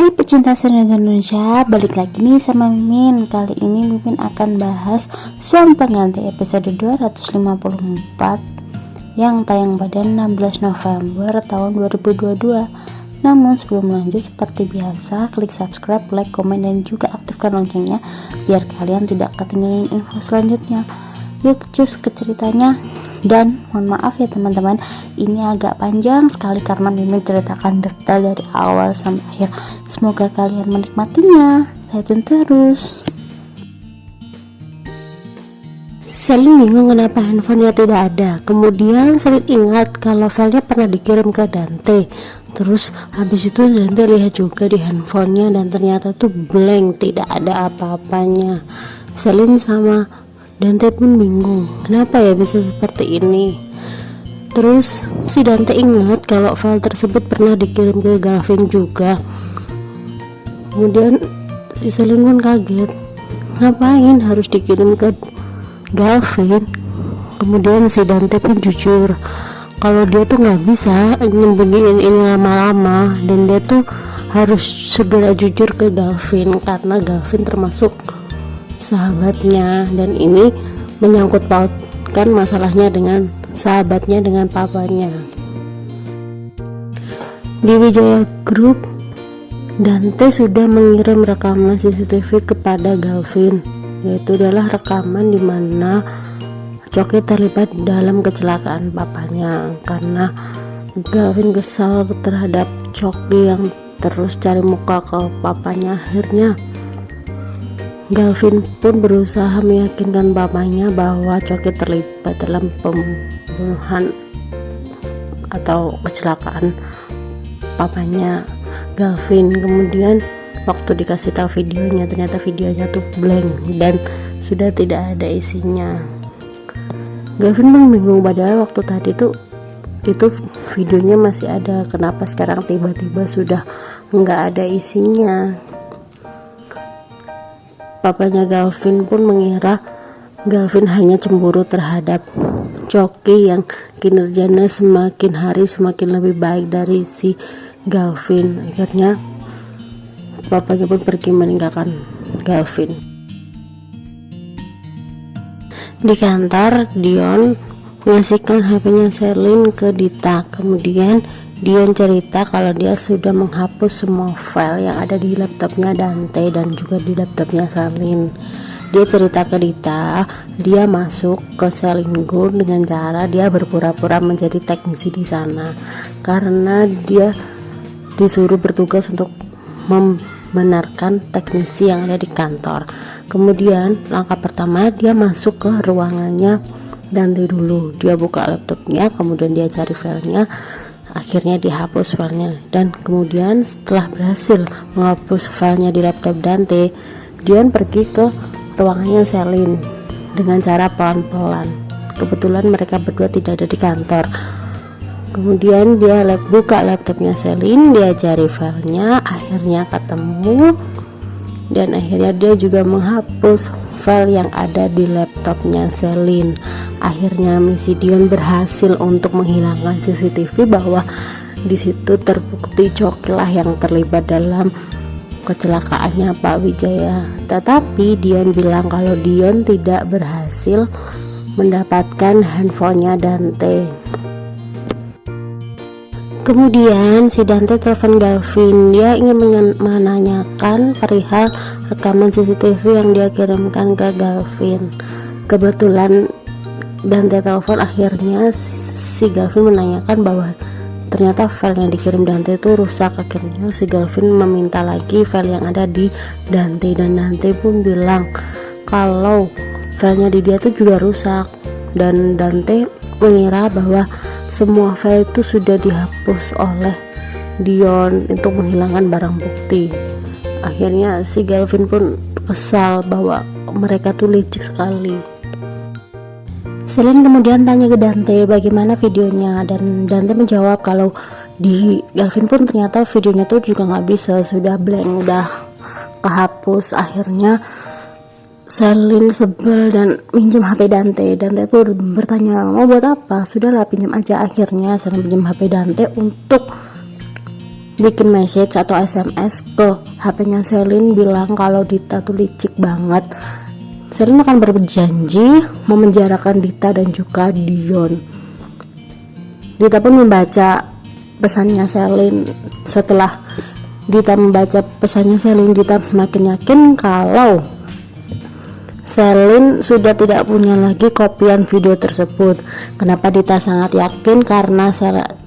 Hai pecinta sinetron Indonesia, balik lagi nih sama Mimin. Kali ini Mimin akan bahas Suami Pengganti episode 254 yang tayang pada 16 November tahun 2022. Namun sebelum lanjut, seperti biasa, klik subscribe, like, komen, dan juga aktifkan loncengnya biar kalian tidak ketinggalan info selanjutnya. Yuk cus ke ceritanya. Dan mohon maaf ya teman-teman, ini agak panjang sekali karena Mimin ceritakan detail dari awal sampai akhir. Semoga kalian menikmatinya. Stay tune terus. Selin bingung kenapa handphonenya tidak ada. Kemudian Selin ingat kalau filenya pernah dikirim ke Dante. Terus habis itu Dante lihat juga di handphonenya dan ternyata tuh blank, tidak ada apa-apanya. Selin sama Dante pun bingung, kenapa ya bisa seperti ini. Terus si Dante ingat kalau file tersebut pernah dikirim ke Gavin juga. Kemudian si Selin pun kaget, ngapain harus dikirim ke Gavin. Kemudian si Dante pun jujur kalau dia tuh nggak bisa nyembunyiin ini lama-lama, dan dia tuh harus segera jujur ke Gavin karena Gavin termasuk sahabatnya, dan ini menyangkut pautkan masalahnya dengan sahabatnya dengan papanya. Di Wijaya Group, Dante sudah mengirim rekaman CCTV kepada Gavin, yaitu adalah rekaman di mana Coki terlibat dalam kecelakaan papanya karena Gavin kesal terhadap Coki yang terus cari muka ke papanya. Akhirnya Gavin pun berusaha meyakinkan bapaknya bahwa Coki terlibat dalam pembunuhan atau kecelakaan papanya Gavin. Kemudian waktu dikasih tahu videonya, ternyata videonya tuh blank dan sudah tidak ada isinya. Gavin pun bingung, padahal waktu tadi tuh itu videonya masih ada, kenapa sekarang tiba-tiba sudah nggak ada isinya. Papanya Gavin pun mengira Gavin hanya cemburu terhadap Coki yang kinerjanya semakin hari semakin lebih baik dari si Gavin. Akhirnya papanya pun pergi meninggalkan Gavin. Di kantor, Dion mengasihkan HP-nya Selin ke Dita. Kemudian Dion cerita kalau dia sudah menghapus semua file yang ada di laptopnya Dante dan juga di laptopnya Selin. Dia cerita ke Dita, dia masuk ke Selin Group dengan cara dia berpura-pura menjadi teknisi di sana karena dia disuruh bertugas untuk membenarkan teknisi yang ada di kantor. Kemudian langkah pertama dia masuk ke ruangannya Dante dulu. Dia buka laptopnya, kemudian dia cari filenya. Akhirnya dihapus filenya, dan kemudian setelah berhasil menghapus filenya di laptop Dante, Dion pergi ke ruangannya Selin dengan cara pelan-pelan. Kebetulan mereka berdua tidak ada di kantor. Kemudian dia buka laptopnya Selin, dia cari filenya, akhirnya ketemu, dan akhirnya dia juga menghapus file yang ada di laptopnya Selin. Akhirnya misi Dion berhasil untuk menghilangkan CCTV bahwa di situ terbukti Coki lah yang terlibat dalam kecelakaannya Pak Wijaya. Tetapi Dion bilang kalau Dion tidak berhasil mendapatkan handphonenya Dante. Kemudian si Dante telepon Gavin, dia ingin menanyakan perihal rekaman CCTV yang dia kirimkan ke Gavin. Kebetulan Dante telepon, akhirnya si Gavin menanyakan bahwa ternyata file yang dikirim Dante itu rusak. Akhirnya si Gavin meminta lagi file yang ada di Dante, dan Dante pun bilang kalau filenya di dia itu juga rusak, dan Dante mengira bahwa semua file itu sudah dihapus oleh Dion untuk menghilangkan barang bukti. Akhirnya si Gavin pun kesal bahwa mereka tuh licik sekali. Selin kemudian tanya ke Dante bagaimana videonya, dan Dante menjawab kalau di Gavin pun ternyata videonya tuh juga nggak bisa, sudah blank, udah kehapus. Akhirnya Selin sebel dan minjem HP Dante. Dante tuh bertanya mau buat apa, sudahlah pinjam aja. Akhirnya Selin pinjam HP Dante untuk bikin message atau SMS ke HP-nya Selin bilang kalau Dita tuh licik banget. Selin akan berjanji memenjarakan Dita dan juga Dion. Dita pun membaca pesannya Selin. Setelah Dita membaca pesannya Selin, Dita semakin yakin kalau Selin sudah tidak punya lagi kopian video tersebut. Kenapa Dita sangat yakin? Karena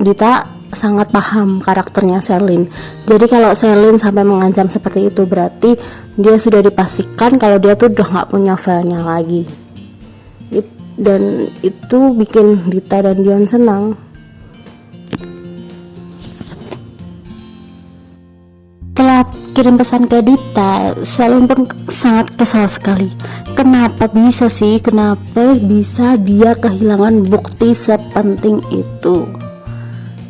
Dita sangat paham karakternya Selin. Jadi kalau Selin sampai mengancam seperti itu, berarti dia sudah dipastikan kalau dia tuh udah nggak punya filenya lagi. Dan itu bikin Dita dan Dion senang. Setelah kirim pesan ke Dita, Selin pun sangat kesal sekali. Kenapa bisa dia kehilangan bukti sepenting itu?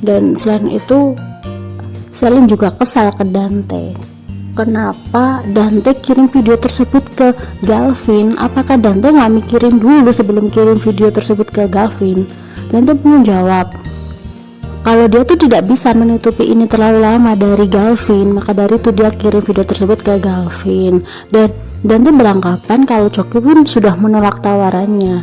Dan selain itu, Selin juga kesal ke Dante. Kenapa Dante kirim video tersebut ke Galvin? Apakah Dante nggak mikirin dulu sebelum kirim video tersebut ke Galvin? Dante pun menjawab kalau dia tuh tidak bisa menutupi ini terlalu lama dari Galvin, maka dari itu dia kirim video tersebut ke Galvin. Dan Dante beranggapan kalau Coki pun sudah menolak tawarannya.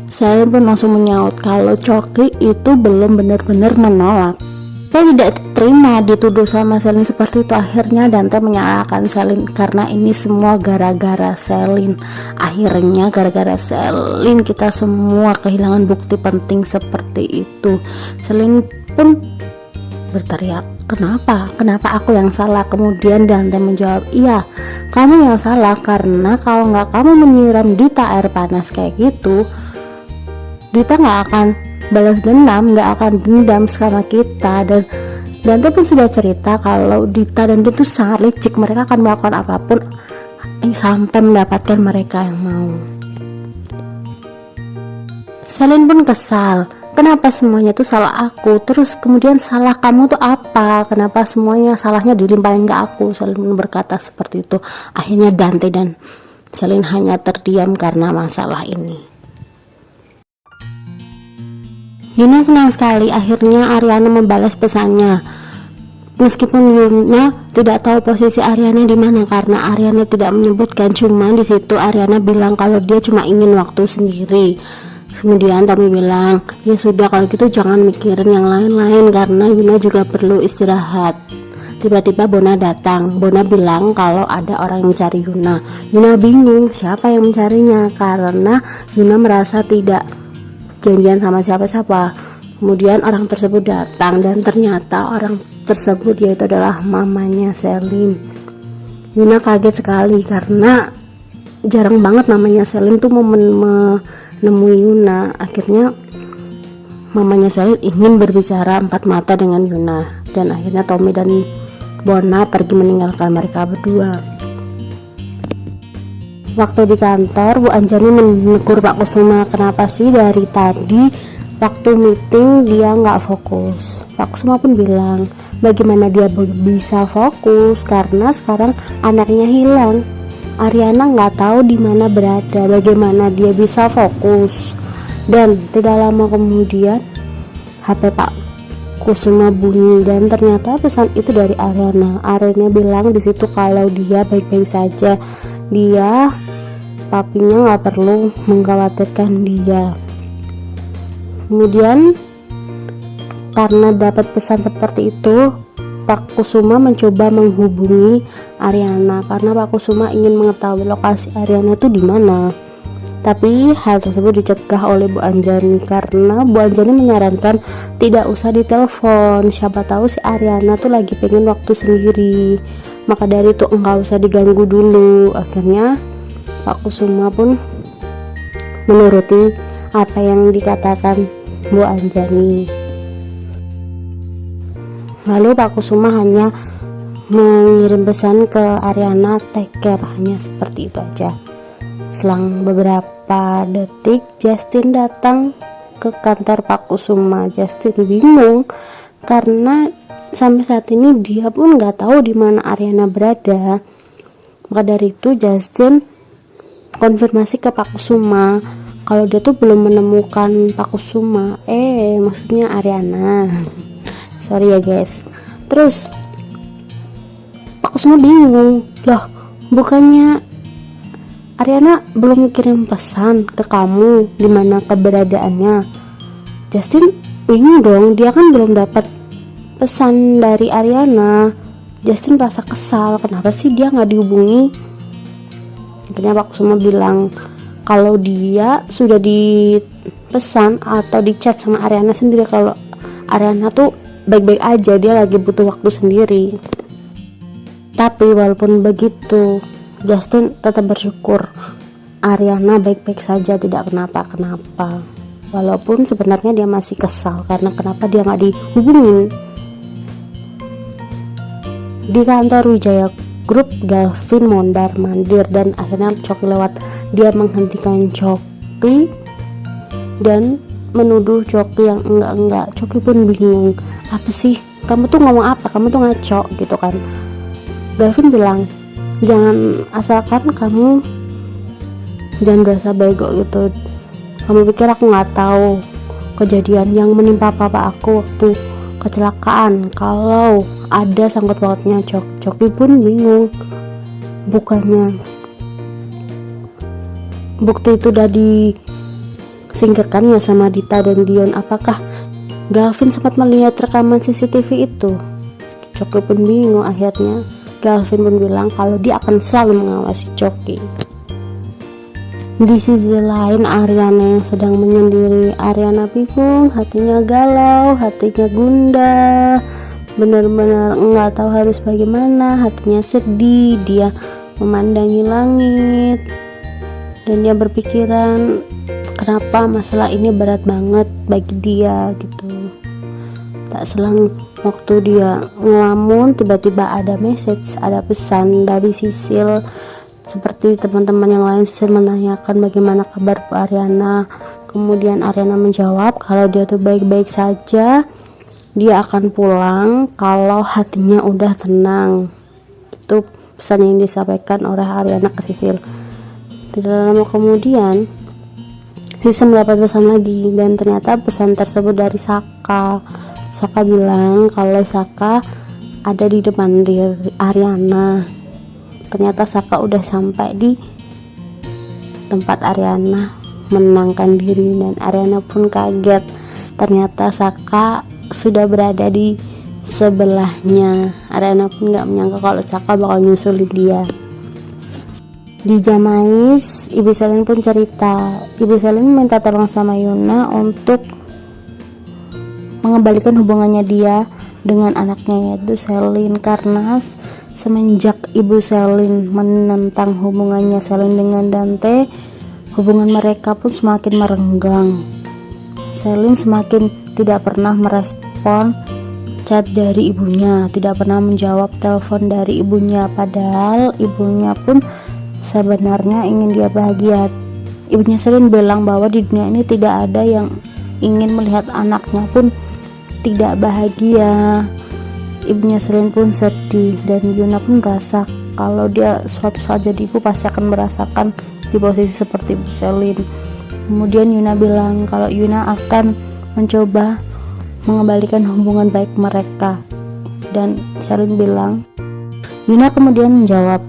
Saya pun langsung menyaut kalau Coki itu belum benar-benar menolak. Saya tidak terima dituduh sama Selin seperti itu. Akhirnya Dante menyalahkan Selin karena ini semua gara-gara Selin. Akhirnya gara-gara Selin kita semua kehilangan bukti penting seperti itu. Selin pun berteriak, kenapa aku yang salah? Kemudian Dante menjawab, iya kamu yang salah, karena kalau nggak kamu menyiram Dita air panas kayak gitu, Dita nggak akan balas dendam, nggak akan dendam sama kita. Dan Dante pun sudah cerita kalau Dita dan Dion itu sangat licik, mereka akan melakukan apapun sampai mendapatkan mereka yang mau. Selin pun kesal, kenapa semuanya tuh salah aku, terus kemudian salah kamu tuh apa, kenapa semuanya salahnya dilimpahin ke aku? Selin pun berkata seperti itu. Akhirnya Dante dan Selin hanya terdiam karena masalah ini. Yuna senang sekali akhirnya Ariana membalas pesannya. Meskipun Yuna tidak tahu posisi Ariana di mana karena Ariana tidak menyebutkan, cuma di situ Ariana bilang kalau dia cuma ingin waktu sendiri. Kemudian Tommy bilang, ya sudah kalau gitu jangan mikirin yang lain-lain karena Yuna juga perlu istirahat. Tiba-tiba Bona datang. Bona bilang kalau ada orang yang mencari Yuna. Yuna bingung siapa yang mencarinya karena Yuna merasa tidak janjian sama siapa-siapa. Kemudian orang tersebut datang dan ternyata orang tersebut yaitu adalah mamanya Selin. Yuna kaget sekali karena jarang banget mamanya Selin tuh menemui Yuna. Akhirnya mamanya Selin ingin berbicara empat mata dengan Yuna dan akhirnya Tommy dan Bona pergi meninggalkan mereka berdua. Waktu di kantor, Bu Anjani menegur Pak Kusuma, kenapa sih dari tadi waktu meeting dia nggak fokus. Pak Kusuma pun bilang, bagaimana dia bisa fokus karena sekarang anaknya hilang. Ariana nggak tahu di mana berada, bagaimana dia bisa fokus. Dan tidak lama kemudian HP Pak Kusuma bunyi dan ternyata pesan itu dari Ariana. Ariana bilang di situ kalau dia baik-baik saja, dia papinya nggak perlu mengkhawatirkan dia. Kemudian karena dapat pesan seperti itu, Pak Kusuma mencoba menghubungi Ariana karena Pak Kusuma ingin mengetahui lokasi Ariana itu di mana. Tapi hal tersebut dicegah oleh Bu Anjani karena Bu Anjani menyarankan tidak usah ditelepon, siapa tahu si Ariana tuh lagi pengen waktu sendiri, maka dari itu enggak usah diganggu dulu. Akhirnya Pak Kusuma pun menuruti apa yang dikatakan Bu Anjani. Lalu Pak Kusuma hanya mengirim pesan ke Ariana, take care, hanya seperti itu aja. Selang beberapa detik Justin datang ke kantor Pak Kusuma. Justin bingung karena sampai saat ini dia pun nggak tahu di mana Ariana berada. Maka dari itu Justin konfirmasi ke Pak Kusuma kalau dia tuh belum menemukan Pak Kusuma, maksudnya Ariana. Sorry ya guys. Terus aku semua bingung, loh bukannya Ariana belum kirim pesan ke kamu di mana keberadaannya? Justin bingung dong, dia kan belum dapat pesan dari Ariana. Justin rasa kesal, kenapa sih dia nggak dihubungi? Akhirnya Pak Kusuma bilang kalau dia sudah dipesan atau di chat sama Ariana sendiri kalau Ariana tuh baik-baik aja, dia lagi butuh waktu sendiri. Tapi walaupun begitu, Justin tetap bersyukur Ariana baik-baik saja, tidak kenapa-kenapa. Walaupun sebenarnya dia masih kesal karena kenapa dia nggak dihubungin. Di kantor Wijaya Group, Galvin mondar-mandir dan akhirnya Choky lewat. Dia menghentikan Choky dan menuduh Choky yang enggak. Choky pun bingung, apa sih? Kamu tuh ngomong apa? Kamu tuh ngaco gitu kan. Galvin bilang, jangan asalkan kamu jangan berasa bego gitu. Kamu pikir aku nggak tahu kejadian yang menimpa papa aku waktu kecelakaan? Kalau ada sangkut pautnya Choky pun bingung. Bukannya bukti itu udah disingkirkannya sama Dita dan Dion? Apakah Galvin sempat melihat rekaman CCTV itu? Choky pun bingung. Akhirnya Galvin pun bilang kalau dia akan selalu mengawasi Choky. Di sisi lain Ariana yang sedang menyendiri. Ariana bingung, hatinya galau, hatinya gundah, benar-benar nggak tahu harus bagaimana. Hatinya sedih, dia memandangi langit dan dia berpikiran kenapa masalah ini berat banget bagi dia gitu. Tak selang waktu dia ngelamun, tiba-tiba ada message, ada pesan dari Sisil. Seperti teman-teman yang lain, Sisil menanyakan bagaimana kabar Bu Ariana. Kemudian Ariana menjawab kalau dia tuh baik-baik saja, dia akan pulang kalau hatinya udah tenang. Itu pesan yang disampaikan oleh Ariana ke Sisil. Tidak lama kemudian Sisil mendapat pesan lagi, dan ternyata pesan tersebut dari Saka. Saka bilang kalau Saka ada di depan Ariana. Ternyata Saka udah sampai di tempat Ariana menenangkan diri, dan Ariana pun kaget. Ternyata Saka sudah berada di sebelahnya. Ariana pun gak menyangka kalau Saka bakal nyusulin dia. Di Jamais, Ibu Selin pun cerita. Ibu Selin minta tolong sama Yuna untuk mengembalikan hubungannya dia dengan anaknya, yaitu Selin, karena semenjak Ibu Selin menentang hubungannya Selin dengan Dante, hubungan mereka pun semakin merenggang. Selin semakin tidak pernah merespon chat dari ibunya, tidak pernah menjawab telepon dari ibunya, padahal ibunya pun sebenarnya ingin dia bahagia. Ibunya Selin bilang bahwa di dunia ini tidak ada yang ingin melihat anaknya pun tidak bahagia. Ibunya Selin pun sedih, dan Yuna pun merasa kalau dia suatu saat jadi ibu pasti akan merasakan di posisi seperti Ibu Selin. Kemudian Yuna bilang kalau Yuna akan mencoba mengembalikan hubungan baik mereka, dan Selin bilang, Yuna kemudian menjawab,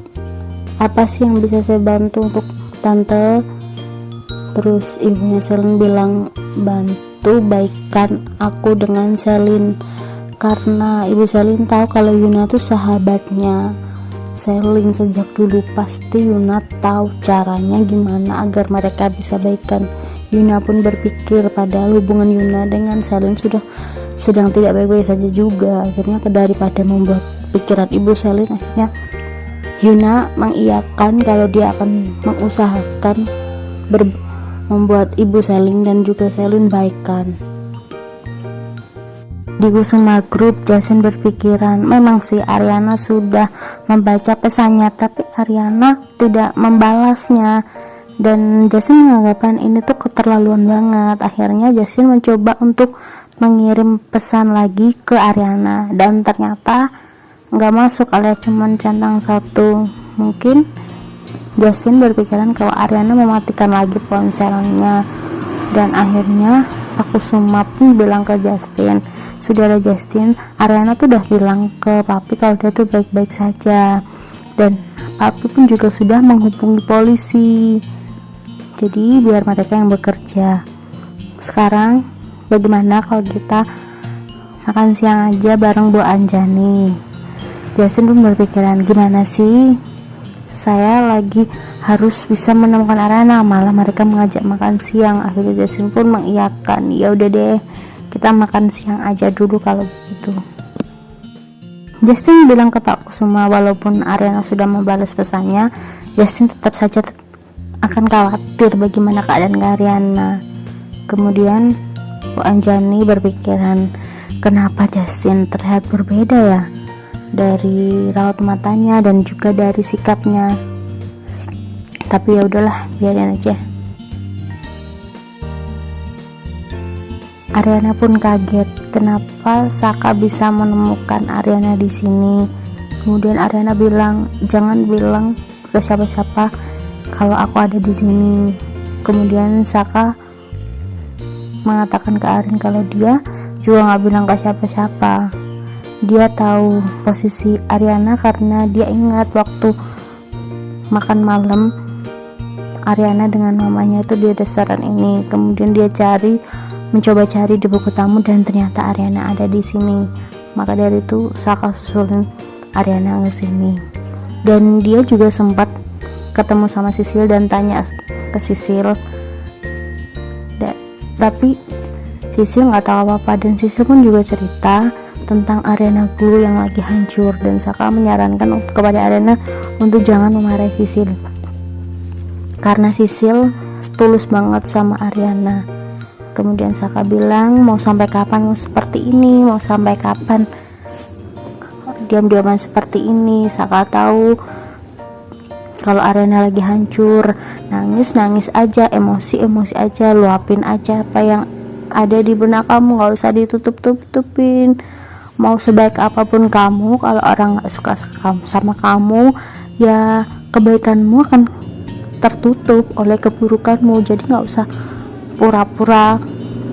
apa sih yang bisa saya bantu untuk tante? Terus ibunya Selin bilang, bantu baikan aku dengan Selin, karena Ibu Selin tahu kalau Yuna tuh sahabatnya Selin sejak dulu. Pasti Yuna tahu caranya gimana agar mereka bisa baikan. Yuna pun berpikir padahal hubungan Yuna dengan Selin sudah sedang tidak baik-baik saja juga. Akhirnya daripada membuat pikiran Ibu Selin, akhirnya Yuna mengiyakan kalau dia akan mengusahakan membuat Ibu Selin dan juga Selin baikan. Di Kusuma Group, Jason berpikiran memang sih Ariana sudah membaca pesannya, tapi Ariana tidak membalasnya, dan Jason menganggapkan ini tuh keterlaluan banget. Akhirnya Jason mencoba untuk mengirim pesan lagi ke Ariana, dan ternyata nggak masuk alias cuman centang satu. Mungkin Justin berpikiran kalau Ariana mematikan lagi ponselnya, dan akhirnya Pak Kusuma pun bilang ke Justin saudara Justin, Ariana tuh udah bilang ke papi kalau dia tuh baik-baik saja, dan papi pun juga sudah menghubungi polisi. Jadi biar mereka yang bekerja. Sekarang bagaimana kalau kita makan siang aja bareng Bu Anjani? Justin pun berpikiran, gimana sih, saya lagi harus bisa menemukan Ariana, malah mereka mengajak makan siang. Akhirnya Justin pun mengiyakan, ya udah deh, kita makan siang aja dulu kalau begitu. Justin bilang ke Pak Kusuma, walaupun Ariana sudah membalas pesannya, Justin tetap saja akan khawatir bagaimana keadaan Ariana. Kemudian Bu Anjani berpikiran, kenapa Justin terlihat berbeda ya, dari raut matanya dan juga dari sikapnya. Tapi ya udahlah, biarin aja. Ariana pun kaget, kenapa Saka bisa menemukan Ariana di sini. Kemudian Ariana bilang, jangan bilang ke siapa-siapa kalau aku ada di sini. Kemudian Saka mengatakan ke Arin kalau dia juga nggak bilang ke siapa-siapa. Dia tahu posisi Ariana karena dia ingat waktu makan malam Ariana dengan mamanya itu di restoran ini. Kemudian dia mencoba cari di buku tamu dan ternyata Ariana ada di sini. Maka dari itu Saka susulin Ariana ke sini. Dan dia juga sempat ketemu sama Sisil dan tanya ke Sisil. Tapi Sisil nggak tahu apa-apa, dan Sisil pun juga cerita tentang Ariana Glue yang lagi hancur, dan Saka menyarankan kepada Ariana untuk jangan memarahi Sisil karena Sisil tulus banget sama Ariana. Kemudian Saka bilang, mau sampai kapan mau seperti ini, mau sampai kapan diam-diaman seperti ini. Saka tahu kalau Ariana lagi hancur, nangis aja, emosi aja, luapin aja apa yang ada di benak kamu, nggak usah ditutup-tutupin. Mau sebaik apapun kamu, kalau orang nggak suka sama kamu, ya kebaikanmu akan tertutup oleh keburukanmu. Jadi nggak usah pura-pura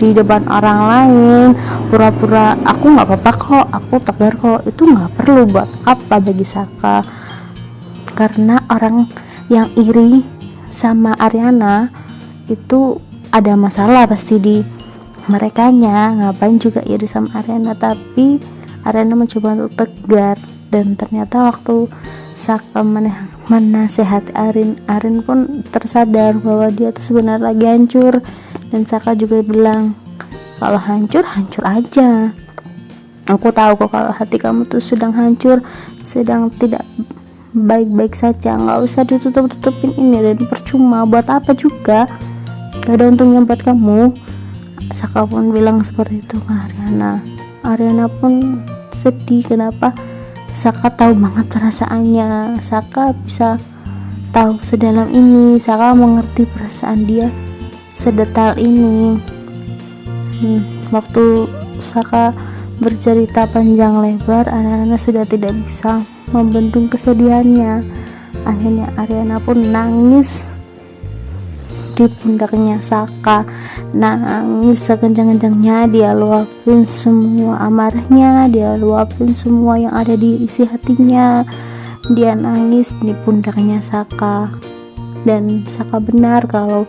di depan orang lain, pura-pura aku nggak apa-apa kok, aku tegar kok. Itu nggak perlu, buat apa bagi Saka. Karena orang yang iri sama Ariana itu ada masalah pasti di merekanya. Ngapain juga iri sama Ariana. Tapi Ariana mencoba untuk tegar, dan ternyata waktu Saka menasehati Arin pun tersadar bahwa dia tuh sebenarnya lagi hancur. Dan Saka juga bilang, kalau hancur aja, aku tahu kok kalau hati kamu tuh sedang hancur, sedang tidak baik-baik saja, nggak usah ditutup-tutupin ini, dan percuma, buat apa juga, gak ada untungnya buat kamu. Saka pun bilang seperti itu ke Ariana pun sedih. Kenapa? Saka tahu banget perasaannya, Saka bisa tahu sedalam ini, Saka mengerti perasaan dia sedetail ini. Waktu Saka bercerita panjang lebar, Ariana sudah tidak bisa membendung kesedihannya. Akhirnya Ariana pun nangis di pundaknya Saka, nangis sekencang-kencangnya. Dia luapin semua amarahnya, dia luapin semua yang ada di isi hatinya. Dia nangis di pundaknya Saka, dan Saka benar kalau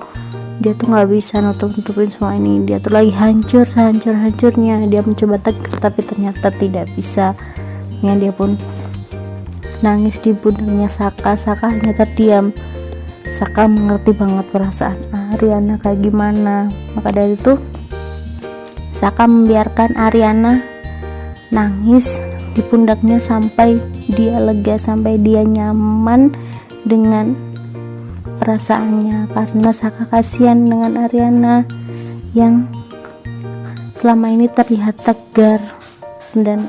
dia tuh nggak bisa nutupin semua ini. Dia tuh lagi hancurnya. Dia mencoba tegar tapi ternyata tidak bisa. Ya, dia pun nangis di pundaknya Saka. Saka hanya terdiam. Saka mengerti banget perasaan Ariana kayak gimana. Maka dari itu Saka membiarkan Ariana nangis di pundaknya sampai dia lega, sampai dia nyaman dengan perasaannya. Karena Saka kasihan dengan Ariana yang selama ini terlihat tegar. Dan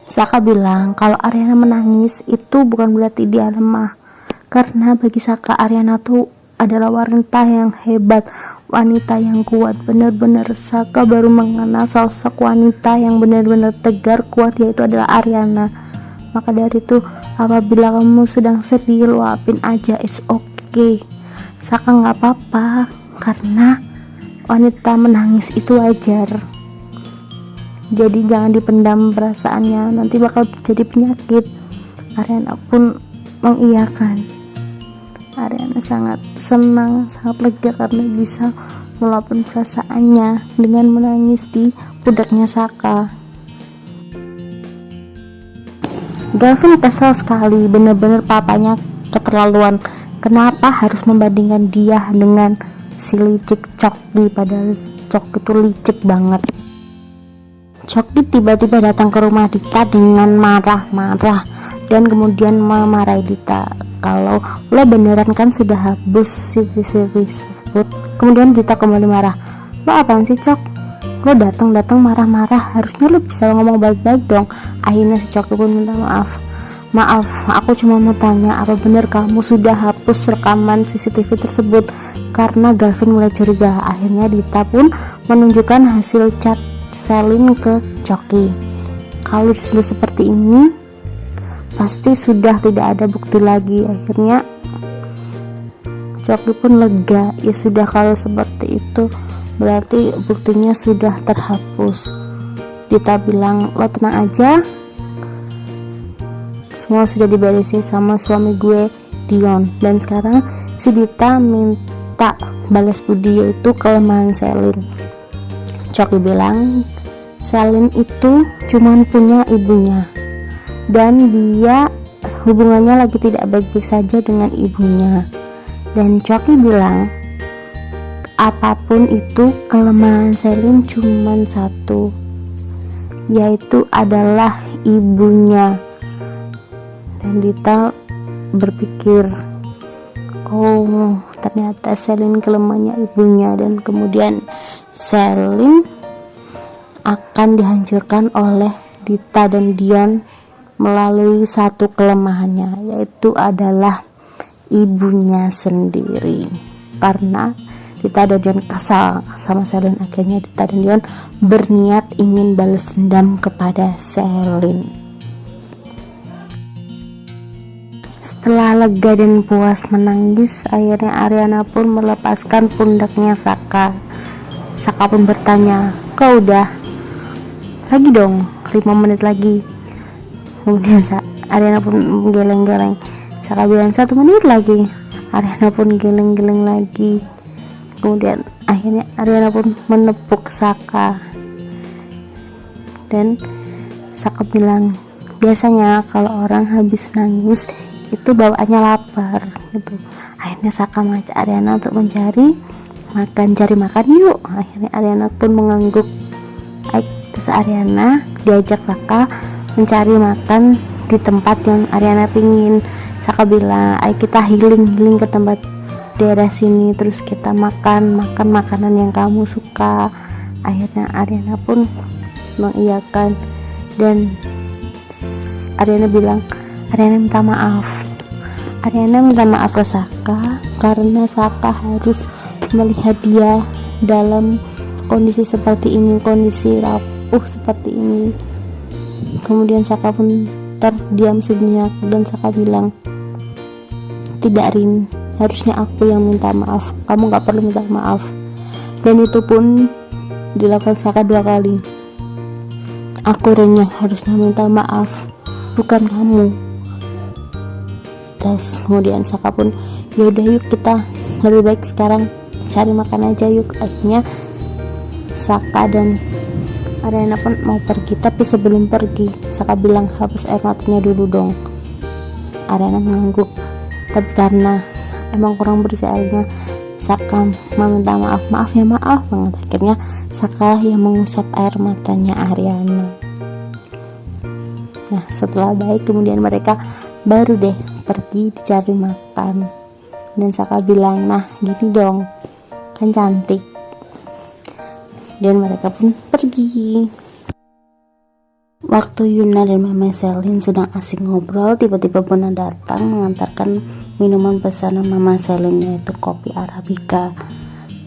Saka bilang kalau Ariana menangis itu bukan berarti dia lemah, karena bagi Saka Ariana tuh adalah wanita yang hebat, wanita yang kuat. Benar-benar Saka baru mengenal sosok wanita yang benar-benar tegar, kuat, yaitu adalah Ariana. Maka dari itu apabila kamu sedang sedih, luapin aja, it's okay. Saka nggak apa-apa, karena wanita menangis itu wajar, jadi jangan dipendam perasaannya, nanti bakal jadi penyakit. Ariana pun mengiyakan. Ariana sangat senang, sangat lega karena bisa meluapkan perasaannya dengan menangis di pundaknya Saka. Gavin kesal sekali, bener-bener papanya keterlaluan. Kenapa harus membandingkan dia dengan si licik Choki, padahal Choki itu licik banget. Choki tiba-tiba datang ke rumah Dita dengan marah-marah dan kemudian memarahi Dita kalau lo beneran kan sudah hapus CCTV tersebut. Kemudian Dita kembali marah, lo apaan sih Cok, lo datang marah-marah, harusnya lo bisa ngomong baik-baik dong. Akhirnya si Choki pun minta maaf, aku cuma mau tanya, apa bener kamu sudah hapus rekaman CCTV tersebut? Karena Gavin mulai curiga. Akhirnya Dita pun menunjukkan hasil chat Selin ke Choki. Kalau sudah seperti ini pasti sudah tidak ada bukti lagi. Akhirnya Choki pun lega, ya sudah kalau seperti itu berarti buktinya sudah terhapus. Dita bilang, lo tenang aja, semua sudah diberesin sama suami gue Dion. Dan sekarang si Dita minta balas budi, yaitu kelemahan Selin. Choki bilang Selin itu cuman punya ibunya dan dia hubungannya lagi tidak baik-baik saja dengan ibunya. Dan Choki bilang apapun itu kelemahan Selin cuman satu, yaitu adalah ibunya. Dan Dita berpikir, oh ternyata Selin kelemahannya ibunya, dan kemudian Selin akan dihancurkan oleh Dita dan Dion melalui satu kelemahannya, yaitu adalah ibunya sendiri. Karena Dita dan Dion kesal sama Selin, akhirnya Dita dan Dion berniat ingin balas dendam kepada Selin. Setelah lega dan puas menangis, akhirnya Ariana pun melepaskan pundaknya Saka. Saka pun bertanya, kau udah? Lagi dong, 5 menit lagi. Kemudian Ariana pun geleng-geleng. Saka bilang 1 menit lagi. Ariana pun geleng-geleng lagi. Kemudian akhirnya Ariana pun menepuk Saka. Dan Saka bilang, biasanya kalau orang habis nangis itu bawaannya lapar gitu. Akhirnya Saka mengajak Ariana untuk cari makan yuk. Akhirnya Ariana pun mengangguk. Terus Ariana diajak Saka mencari makan di tempat yang Ariana pingin. Saka bilang, ayo kita healing ke tempat daerah sini, terus kita makan makanan yang kamu suka. Akhirnya Ariana pun mengiyakan, dan Ariana bilang, Ariana minta maaf ke Saka karena Saka harus melihat dia dalam kondisi seperti ini, kondisi rapuh seperti ini. Kemudian Saka pun terdiam sejenak dan Saka bilang, tidak Rin, harusnya aku yang minta maaf, kamu gak perlu minta maaf. Dan itu pun dilakukan Saka 2 kali. Aku Rin yang harusnya minta maaf, bukan kamu. Terus kemudian Saka pun, yaudah yuk kita lebih baik sekarang cari makan aja yuk. Akhirnya Saka dan Ariana pun mau pergi, tapi sebelum pergi Saka bilang, hapus air matanya dulu dong. Ariana mengangguk, tapi karena emang kurang bersih airnya, Saka meminta maaf banget. Akhirnya Saka yang mengusap air matanya Ariana. Nah setelah baik, kemudian mereka baru deh pergi dicari makan. Dan Saka bilang, nah gini dong, kan cantik. Dan mereka pun pergi. Waktu Yuna dan Mama Selin sedang asik ngobrol, tiba-tiba Bona datang mengantarkan minuman pesanan Mama Selin, yaitu kopi Arabica.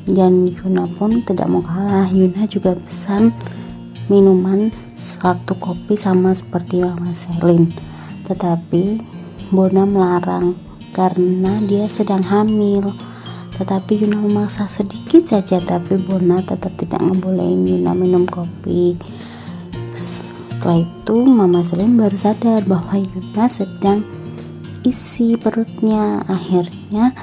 Dan Yuna pun tidak mau kalah, Yuna juga pesan minuman 1 kopi sama seperti Mama Selin. Tetapi Bona melarang karena dia sedang hamil. tetapi Yuna memaksa sedikit saja, tapi Bona tetap tidak ngebolehin Yuna minum kopi. Setelah itu Mama Selin baru sadar bahwa Yuna sedang isi perutnya. Akhirnya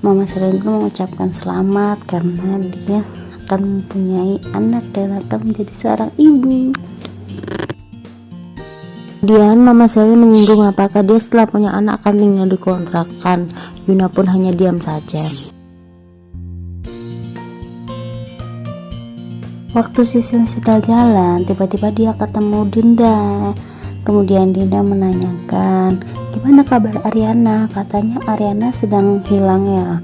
Mama Selin pun mengucapkan selamat karena dia akan mempunyai anak dan akan menjadi seorang ibu. Kemudian Mama Selin menyinggung apakah dia setelah punya anak akan tinggal di kontrakan. Yuna pun hanya diam saja. Waktu Sisil sedang jalan, tiba-tiba dia ketemu Dinda. Kemudian Dinda menanyakan, gimana kabar Ariana? Katanya Ariana sedang hilang ya.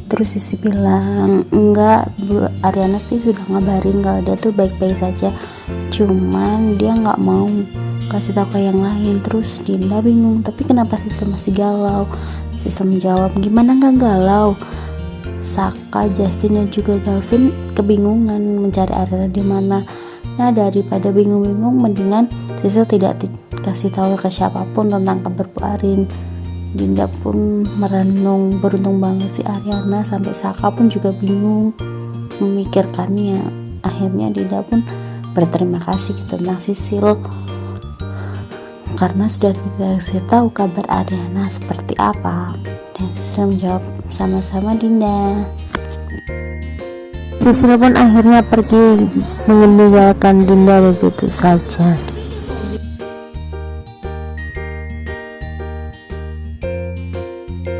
Terus Sisi bilang, enggak Bu, Ariana sih sudah ngabarin kalau dia tuh baik-baik saja, cuman dia nggak mau kasih tahu ke yang lain. Terus Dinda bingung, tapi kenapa Sisil masih galau? Sisil menjawab, gimana nggak galau? Saka, Justin dan juga Galvin kebingungan mencari Ariana di mana. Nah, daripada bingung-bingung, mendingan Sisil tidak kasih tahu ke siapapun tentang kabar Bu Arin. Dinda pun merenung, beruntung banget si Ariana, sampai Saka pun juga bingung memikirkannya. Akhirnya Dinda pun berterima kasih tentang Sisil karena sudah dikasih tahu kabar Ariana seperti apa. Dan Sisil menjawab, sama-sama Dinda. Sisil pun akhirnya pergi meninggalkan Dinda begitu saja.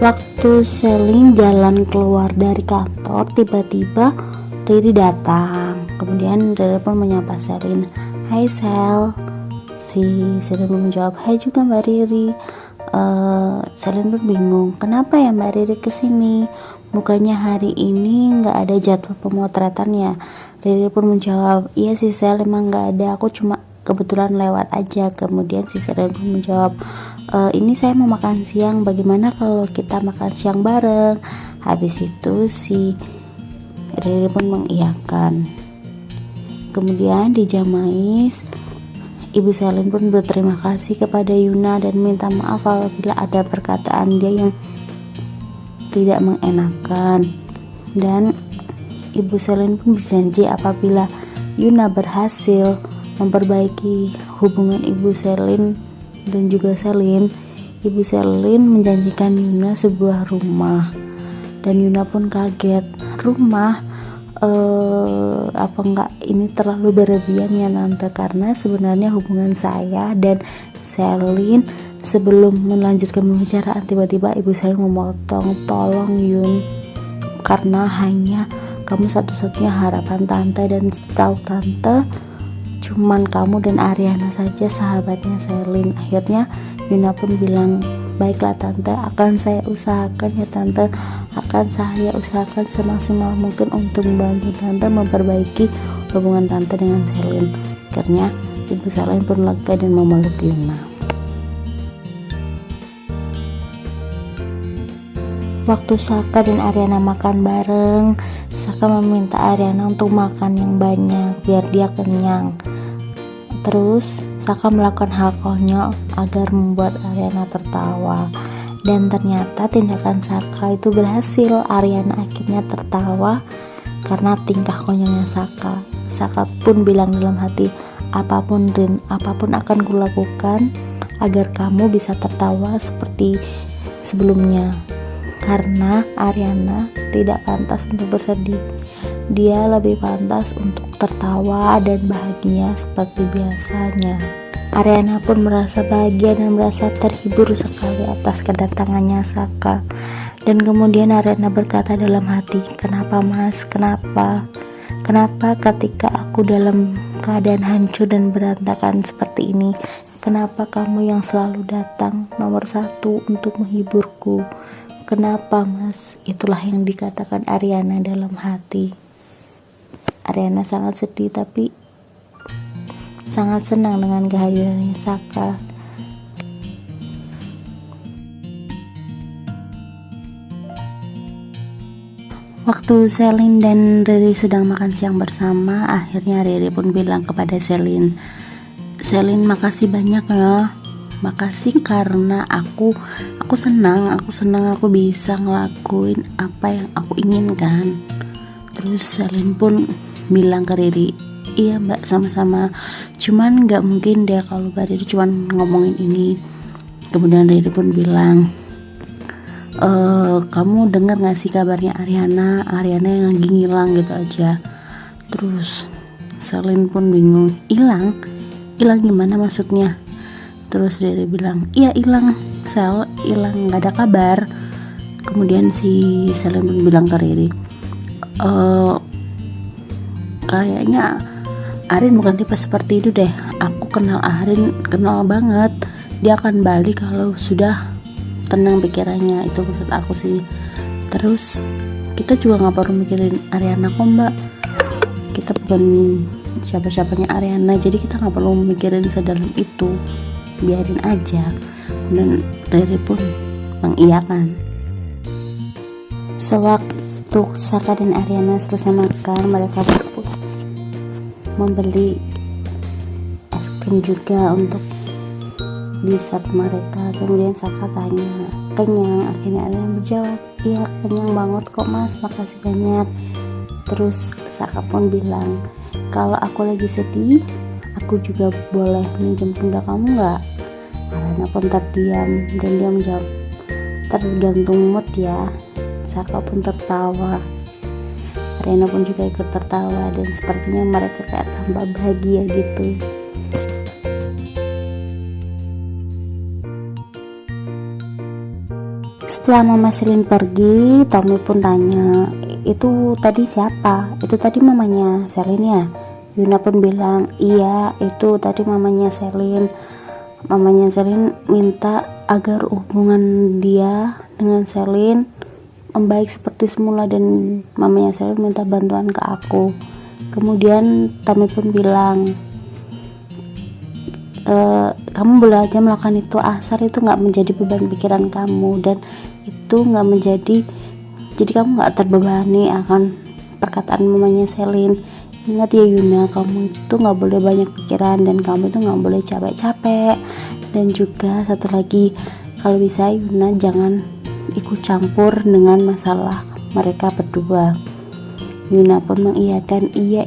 Waktu Selin jalan keluar dari kantor, tiba-tiba Riri datang. Kemudian Riri pun menyapa Selin, hai Sel. Si Selin pun menjawab, hai juga Mbak Riri. Selin pun bingung, kenapa ya Mbak Riri kesini? Bukannya hari ini nggak ada jadwal pemotretannya? Riri pun menjawab, iya sih Sel, emang nggak ada, aku cuma kebetulan lewat aja. Kemudian si Selin pun menjawab, ini saya mau makan siang, bagaimana kalau kita makan siang bareng? Habis itu si Riri pun mengiyakan. Kemudian di Jamais, Ibu Selin pun berterima kasih kepada Yuna dan minta maaf apabila ada perkataan dia yang tidak mengenakan. Dan Ibu Selin pun berjanji apabila Yuna berhasil memperbaiki hubungan Ibu Selin dan juga Selin, Ibu Selin menjanjikan Yuna sebuah rumah. Dan Yuna pun kaget, rumah? Apa enggak ini terlalu berlebihan ya Tante? Karena sebenarnya hubungan saya dan Selin, sebelum melanjutkan pembicaraan, tiba-tiba Ibu Selin memotong, tolong Yun, karena hanya kamu satu-satunya harapan Tante, dan setahu Tante cuman kamu dan Ariana saja sahabatnya Selin. Akhirnya Yuna pun bilang, baiklah Tante, akan saya usahakan ya Tante, akan saya usahakan semaksimal mungkin untuk membantu Tante memperbaiki hubungan Tante dengan Selin. Akhirnya Ibu Selin pun lega dan memeluk Yuna. Waktu Saka dan Ariana makan bareng, Saka meminta Ariana untuk makan yang banyak biar dia kenyang. Terus Saka melakukan hal konyol agar membuat Ariana tertawa, dan ternyata tindakan Saka itu berhasil. Ariana akhirnya tertawa karena tingkah konyolnya Saka. Saka pun bilang dalam hati, apapun Rin, apapun akan kulakukan agar kamu bisa tertawa seperti sebelumnya, karena Ariana tidak pantas untuk bersedih. Dia lebih pantas untuk tertawa dan bahagia seperti biasanya. Ariana pun merasa bahagia dan merasa terhibur sekali atas kedatangannya Saka. Dan kemudian Ariana berkata dalam hati, kenapa Mas? Kenapa? Kenapa ketika aku dalam keadaan hancur dan berantakan seperti ini, kenapa kamu yang selalu datang nomor satu untuk menghiburku? Kenapa Mas? Itulah yang dikatakan Ariana dalam hati. Ariana sangat sedih tapi sangat senang dengan kehadirannya Saka. Waktu Selin dan Riri sedang makan siang bersama, akhirnya Riri pun bilang kepada Selin, Selin makasih banyak ya makasih karena aku senang aku bisa ngelakuin apa yang aku inginkan. Terus Selin pun bilang ke Riri, iya mbak, sama-sama, cuman gak mungkin deh kalau mbak Riri cuman ngomongin ini. Kemudian Riri pun bilang, kamu dengar gak sih kabarnya Ariana yang lagi ngilang gitu aja. Terus Selin pun bingung, hilang gimana maksudnya? Terus Riri bilang, iya hilang Sel, hilang, gak ada kabar. Kemudian si Selin pun bilang ke Riri, kayaknya Arin bukan tipe seperti itu deh, aku kenal Arin, kenal banget, dia akan balik kalau sudah tenang pikirannya, itu menurut aku sih. Terus kita juga gak perlu mikirin Ariana kok mbak, kita bukan siapa-siapanya Ariana, jadi kita gak perlu mikirin sedalam itu, biarin aja. Dan Riri pun mengiyakan. Sewaktu Saka dan Ariana selesai makan, mereka pun membeli es krim juga untuk dessert mereka. Kemudian Saka tanya, kenyang? Akhirnya Ariana menjawab, iya kenyang banget kok mas, makasih banyak. Terus Saka pun bilang, kalau aku lagi sedih, aku juga boleh minjem pundak kamu nggak? Ariana pun terdiam dan dia menjawab, tergantung mood ya. Saka pun tertawa, Ariana pun juga ikut tertawa, dan sepertinya mereka kayak tambah bahagia gitu. Setelah Mama Selin pergi, Tommy pun tanya, itu tadi siapa? Itu tadi mamanya Selin ya? Yuna pun bilang, iya itu tadi mamanya Selin. Mamanya Selin minta agar hubungan dia dengan Selin membaik seperti semula, dan mamanya Selin minta bantuan ke aku. Kemudian Tommy pun bilang, kamu boleh aja melakukan itu asal itu nggak menjadi beban pikiran kamu, dan itu nggak menjadi, jadi kamu nggak terbebani akan perkataan mamanya Selin. Ingat ya Yuna, kamu itu nggak boleh banyak pikiran, dan kamu itu nggak boleh capek-capek. Dan juga satu lagi, kalau bisa Yuna jangan ikut campur dengan masalah mereka berdua. Yuna pun mengiyakan, iya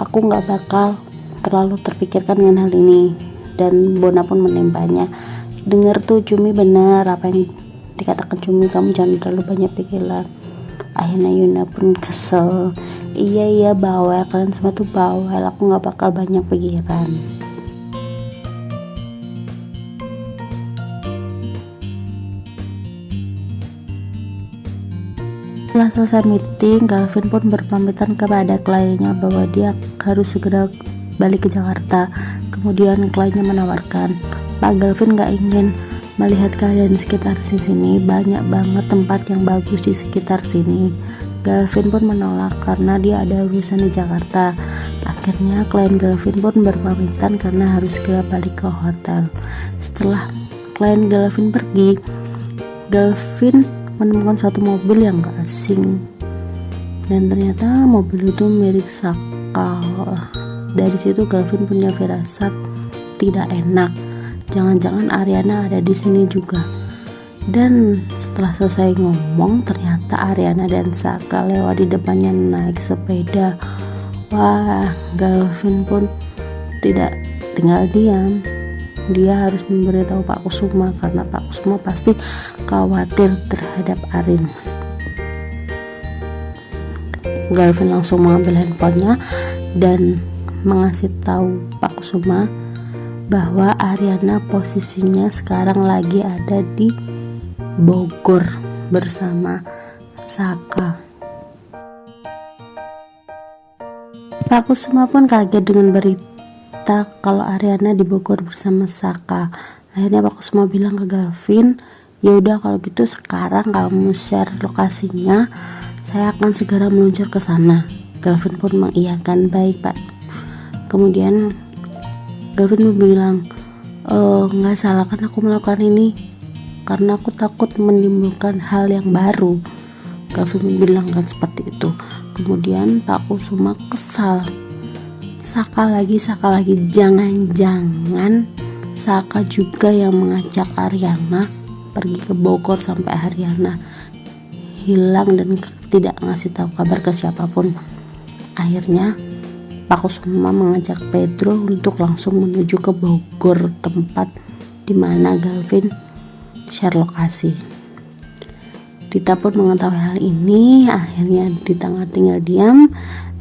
aku nggak bakal terlalu terpikirkan dengan hal ini. Dan Bona pun menembaknya, dengar tuh Cumi, benar apa yang dikatakan Cumi, kamu jangan terlalu banyak pikiran. Akhirnya Yuna pun kesel, iya bawel, kalian semua tuh bawel, aku nggak bakal banyak pikiran. Setelah selesai meeting, Galvin pun berpamitan kepada kliennya bahwa dia harus segera balik ke Jakarta. Kemudian kliennya menawarkan, Pak Galvin gak ingin melihat keadaan di sekitar sini, banyak banget tempat yang bagus di sekitar sini. Galvin pun menolak karena dia ada urusan di Jakarta. Akhirnya klien Galvin pun berpamitan karena harus segera balik ke hotel. Setelah klien Galvin pergi, Galvin menemukan suatu mobil yang gak asing, dan ternyata mobil itu milik Saka. Dari situ Galvin punya firasat tidak enak, jangan-jangan Ariana ada di sini juga. Dan setelah selesai ngomong, ternyata Ariana dan Saka lewat di depannya naik sepeda. Wah, Galvin pun tidak tinggal diam, dia harus memberitahu Pak Kusuma karena Pak Kusuma pasti khawatir terhadap Arin. Galvin langsung mengambil handphonenya dan mengasih tahu Pak Kusuma bahwa Ariana posisinya sekarang lagi ada di Bogor bersama Saka. Pak Kusuma pun kaget dengan berita kalau Ariana di Bogor bersama Saka. Akhirnya Pak Kusuma bilang ke Galvin, ya udah kalau gitu sekarang kamu share lokasinya, saya akan segera meluncur ke sana. Galvin pun mengiyakan, baik Pak. Kemudian Galvin bilang, nggak salah kan aku melakukan ini, karena aku takut menimbulkan hal yang baru. Galvin bilang kan seperti itu. Kemudian Pak Kusuma kesal, Saka lagi, jangan-jangan Saka juga yang mengajak Ariana pergi ke Bogor sampai Ariana hilang dan tidak ngasih tahu kabar ke siapapun. Akhirnya Pak Kusuma mengajak Pedro untuk langsung menuju ke Bogor, tempat di mana Galvin share lokasi. Dita pun mengetahui hal ini. Akhirnya Dita nggak tinggal diam,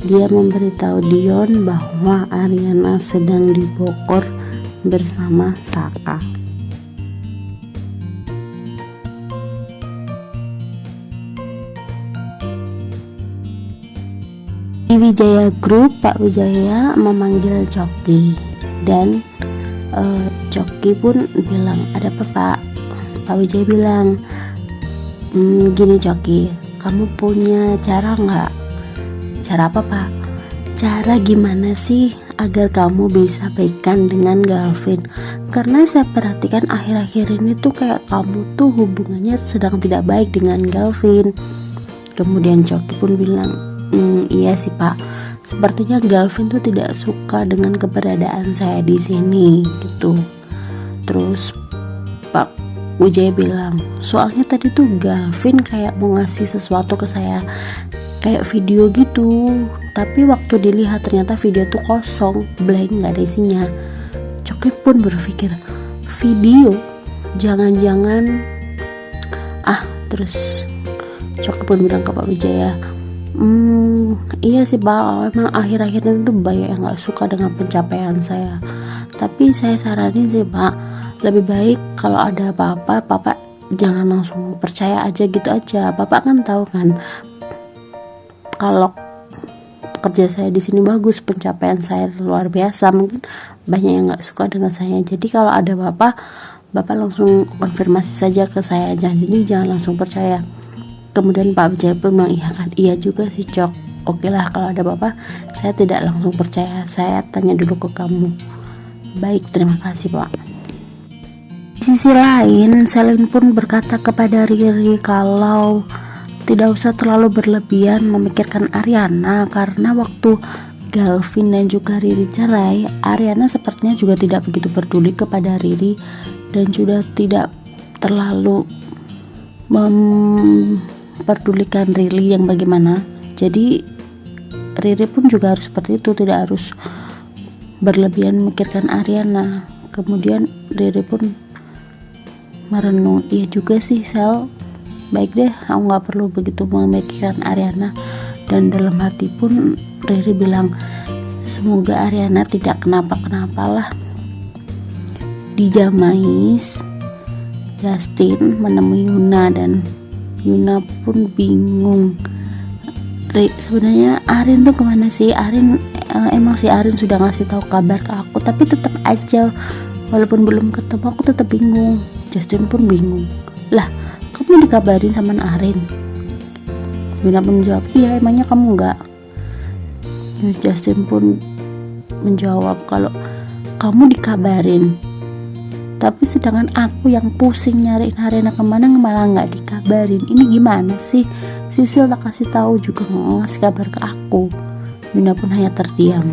dia memberitahu Dion bahwa Ariana sedang di Bogor bersama Saka. Di Wijaya Group, Pak Wijaya memanggil Coki dan Coki pun bilang, ada apa Pak? Pak Wijaya bilang, gini Coki, kamu punya cara nggak? Cara apa Pak? Cara gimana sih agar kamu bisa baikan dengan Galvin? Karena saya perhatikan akhir-akhir ini tuh kayak kamu tuh hubungannya sedang tidak baik dengan Galvin. Kemudian Coki pun bilang, iya sih Pak, sepertinya Galvin tuh tidak suka dengan keberadaan saya di sini gitu. Terus Pak Wijaya bilang, soalnya tadi tuh Galvin kayak mau ngasih sesuatu ke saya, kayak video gitu, tapi waktu dilihat ternyata video tuh kosong, blank, nggak ada isinya. Coki pun berpikir, video, jangan-jangan terus Coki pun bilang ke Pak Wijaya, iya sih Pak, emang akhir-akhir ini tuh banyak yang gak suka dengan pencapaian saya, tapi saya saranin sih Pak, lebih baik kalau ada apa-apa Bapak jangan langsung percaya aja gitu aja. Bapak kan tahu kan kalau kerja saya di sini bagus, pencapaian saya luar biasa, mungkin banyak yang gak suka dengan saya. Jadi kalau ada Bapak langsung konfirmasi saja ke saya, jangan langsung percaya. Kemudian Pak Wijaya pun mengiyakan, iya juga sih Cok, oke lah kalau ada Bapak, saya tidak langsung percaya, saya tanya dulu ke kamu. Baik, terima kasih Pak. Di sisi lain, Selin pun berkata kepada Riri kalau tidak usah terlalu berlebihan memikirkan Ariana, karena waktu Galvin dan juga Riri cerai, Ariana sepertinya juga tidak begitu peduli kepada Riri dan juga tidak terlalu memperdulikan Riri yang bagaimana. Jadi Riri pun juga harus seperti itu, tidak harus berlebihan memikirkan Ariana. Kemudian Riri pun merenung, iya juga sih Sel, baik deh, aku gak perlu begitu memikirkan Ariana. Dan dalam hati pun Riri bilang, semoga Ariana tidak kenapa-kenapalah. Di Jamais, Justin menemui Yuna dan Yuna pun bingung. Sebenarnya Arin tuh kemana sih? Emang si Arin sudah ngasih tahu kabar ke aku, tapi tetap aja walaupun belum ketemu aku tetap bingung. Justin pun bingung, lah kamu dikabarin sama Arin? Yuna pun menjawab, iya, emangnya kamu enggak? Justin pun menjawab kalau kamu dikabarin, tapi sedangkan aku yang pusing nyariin Ariana kemana malah nggak dikabarin. Ini gimana sih? Sisil tak kasih tahu juga nggak ngasih kabar ke aku. Yuna pun hanya terdiam.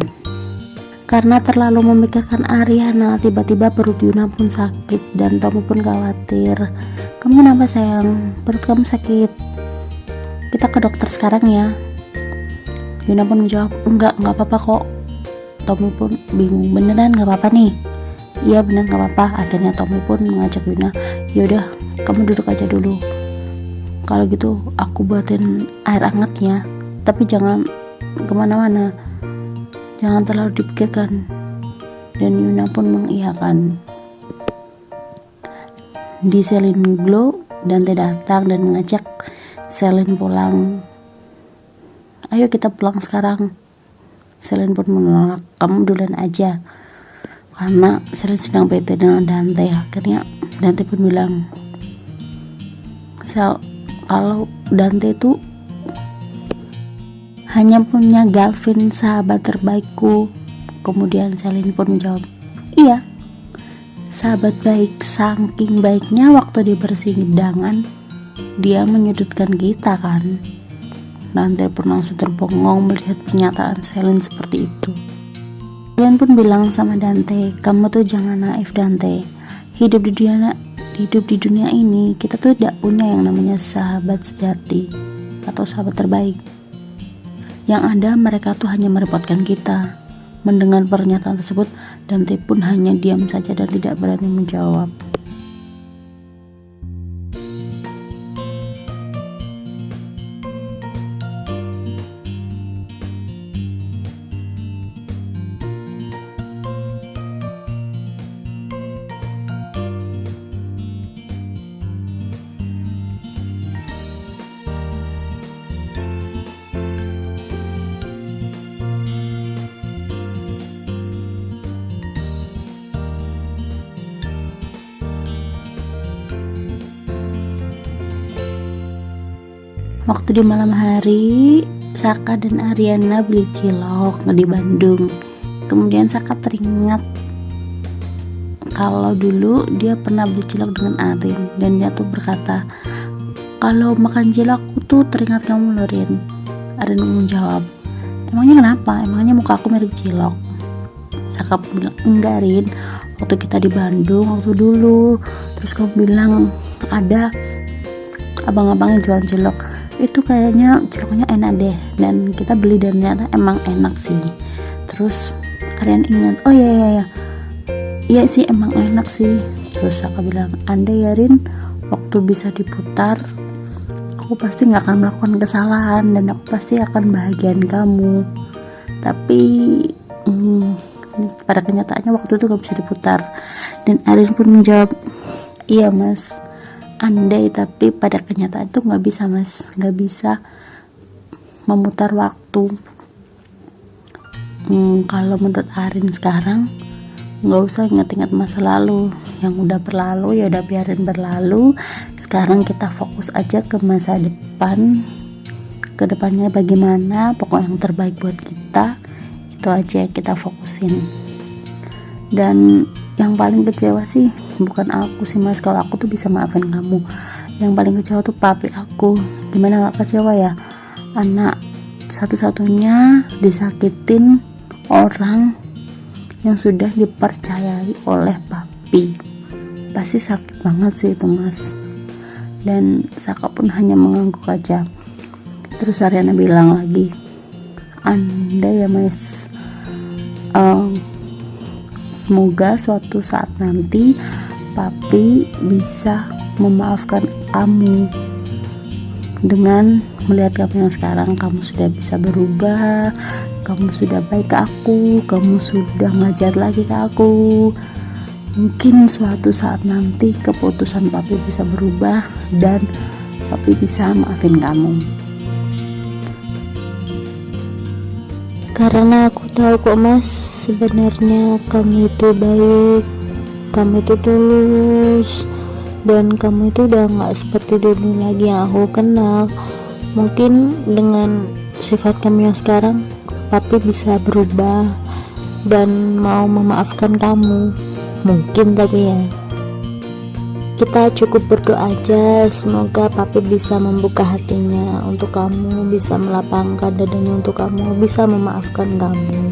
Karena terlalu memikirkan Ariana, tiba-tiba perut Yuna pun sakit dan Tommy pun khawatir. Kamu kenapa sayang? Perut kamu sakit? Kita ke dokter sekarang ya. Yuna pun menjawab, enggak apa-apa kok. Tommy pun bingung, beneran nggak apa-apa nih? Iya bener nggak apa-apa. Akhirnya Tommy pun mengajak Yuna, yaudah kamu duduk aja dulu, kalau gitu aku buatin air hangatnya, tapi jangan kemana-mana, jangan terlalu dipikirkan. Dan Yuna pun mengiyakan. Di Selin Glow, Dante datang dan mengajak Selin pulang. Ayo kita pulang sekarang. Selin pun menolak, kamu duluan aja, karena Selin sedang bete dengan Dante. Akhirnya Dante pun bilang, Sel, kalau Dante itu hanya punya Galvin, sahabat terbaikku. Kemudian Selin pun menjawab, iya, sahabat baik. Saking baiknya waktu di persidangan dia menyudutkan kita kan. Dante pun langsung terbengong melihat pernyataan Selin seperti itu. Kalian pun bilang sama Dante, kamu tuh jangan naif Dante. Hidup di dunia ini kita tuh tidak punya yang namanya sahabat sejati atau sahabat terbaik. Yang ada mereka tuh hanya merepotkan kita. Mendengar pernyataan tersebut, Dante pun hanya diam saja dan tidak berani menjawab. Waktu di malam hari, Saka dan Ariana beli cilok di Bandung. Kemudian Saka teringat kalau dulu dia pernah beli cilok dengan Arin, dan dia tuh berkata, kalau makan cilok aku tuh teringat kamu loh Rin. Arin menjawab, emangnya kenapa? Emangnya muka aku mirip cilok? Saka bilang, enggak Rin, waktu kita di Bandung waktu dulu, terus kamu bilang ada abang-abang yang jualan cilok, itu kayaknya ciloknya enak deh, dan kita beli dan ternyata emang enak sih. Terus Arian ingat, oh iya sih emang enak sih. Terus aku bilang, andai ya Rin waktu bisa diputar, aku pasti gak akan melakukan kesalahan dan aku pasti akan bahagiain kamu. Tapi pada kenyataannya waktu itu gak bisa diputar. Dan Arian pun menjawab, iya mas, andai, tapi pada kenyataan itu nggak bisa mas, nggak bisa memutar waktu. Kalau menurut Arin sekarang nggak usah ingat-ingat masa lalu, yang udah berlalu ya udah biarin berlalu. Sekarang kita fokus aja ke masa depan, ke depannya bagaimana, pokok yang terbaik buat kita, itu aja yang kita fokusin. Dan yang paling kecewa sih bukan aku sih mas, kalau aku tuh bisa maafin kamu. Yang paling kecewa tuh papi aku. Gimana gak kecewa ya, anak satu-satunya disakitin orang yang sudah dipercayai oleh papi. Pasti sakit banget sih itu mas. Dan Saka pun hanya mengangguk aja. Terus Ariana bilang lagi, andai ya mas, semoga suatu saat nanti papi bisa memaafkan kamu dengan melihat kamu yang sekarang. Kamu sudah bisa berubah, kamu sudah baik ke aku, kamu sudah ngajar lagi ke aku. Mungkin suatu saat nanti keputusan papi bisa berubah dan papi bisa maafin kamu. Karena aku tahu kok mas, sebenarnya kamu itu baik, kamu itu tulus, dan kamu itu udah gak seperti dulu lagi yang aku kenal. Mungkin dengan sifat kamu yang sekarang, papi bisa berubah dan mau memaafkan kamu. Mungkin tapi ya, kita cukup berdoa aja, semoga papi bisa membuka hatinya untuk kamu, bisa melapangkan dadanya untuk kamu, bisa memaafkan kamu.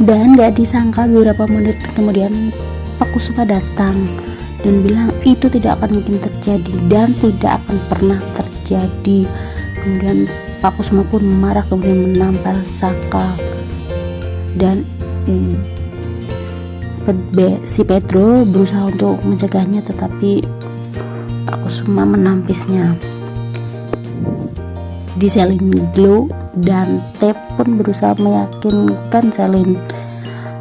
Dan gak disangka beberapa menit kemudian Pak Kusuma datang dan bilang itu tidak akan mungkin terjadi dan tidak akan pernah terjadi. Kemudian Pak Kusuma pun marah, kemudian menampar Saka. Dan si Pedro berusaha untuk mencegahnya, tetapi Pak Kusuma menampisnya. Di Selin Glow, Dante pun berusaha meyakinkan Selin,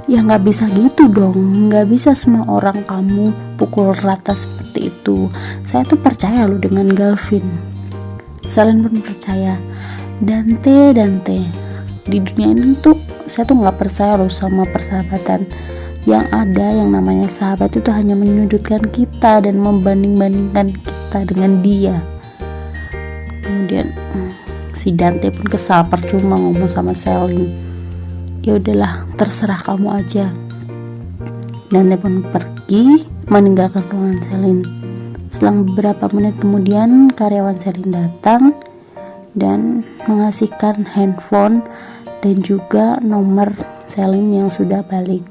ya nggak bisa gitu dong, nggak bisa semua orang kamu pukul rata seperti itu. Saya tuh percaya loh dengan Galvin. Selin pun percaya. Dante, di dunia ini tuh saya tuh nggak percaya loh sama persahabatan. Yang ada yang namanya sahabat itu hanya menyudutkan kita dan membanding-bandingkan kita dengan dia. Kemudian si Dante pun kesal, percuma ngomong sama Selin. Ya udahlah, terserah kamu aja. Dante pun pergi meninggalkan ruangan Selin. Selang beberapa menit kemudian karyawan Selin datang dan mengasihkan handphone dan juga nomor Selin yang sudah balik.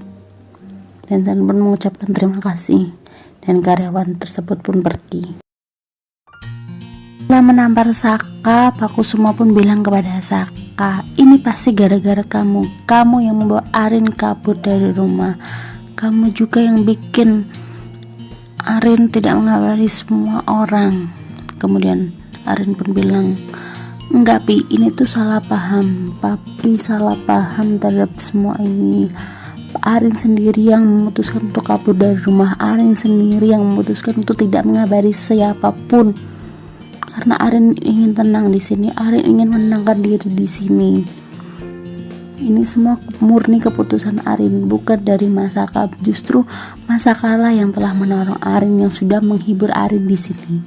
Dan Selin pun mengucapkan terima kasih dan karyawan tersebut pun pergi. Setelah menampar Saka, Pak Kusuma pun bilang kepada Saka, ini pasti gara-gara kamu yang membawa Arin kabur dari rumah, kamu juga yang bikin Arin tidak mengabari semua orang. Kemudian Arin pun bilang, enggak Pi, ini tuh salah paham, Papi salah paham terhadap semua ini. Arin sendiri yang memutuskan untuk kabur dari rumah, Arin sendiri yang memutuskan untuk tidak mengabari siapapun. Karena Arin ingin tenang di sini, Arin ingin menenangkan diri di sini. Ini semua murni keputusan Arin, bukan dari Masaka. Justru Masaka lah yang telah menolong Arin, yang sudah menghibur Arin di sini.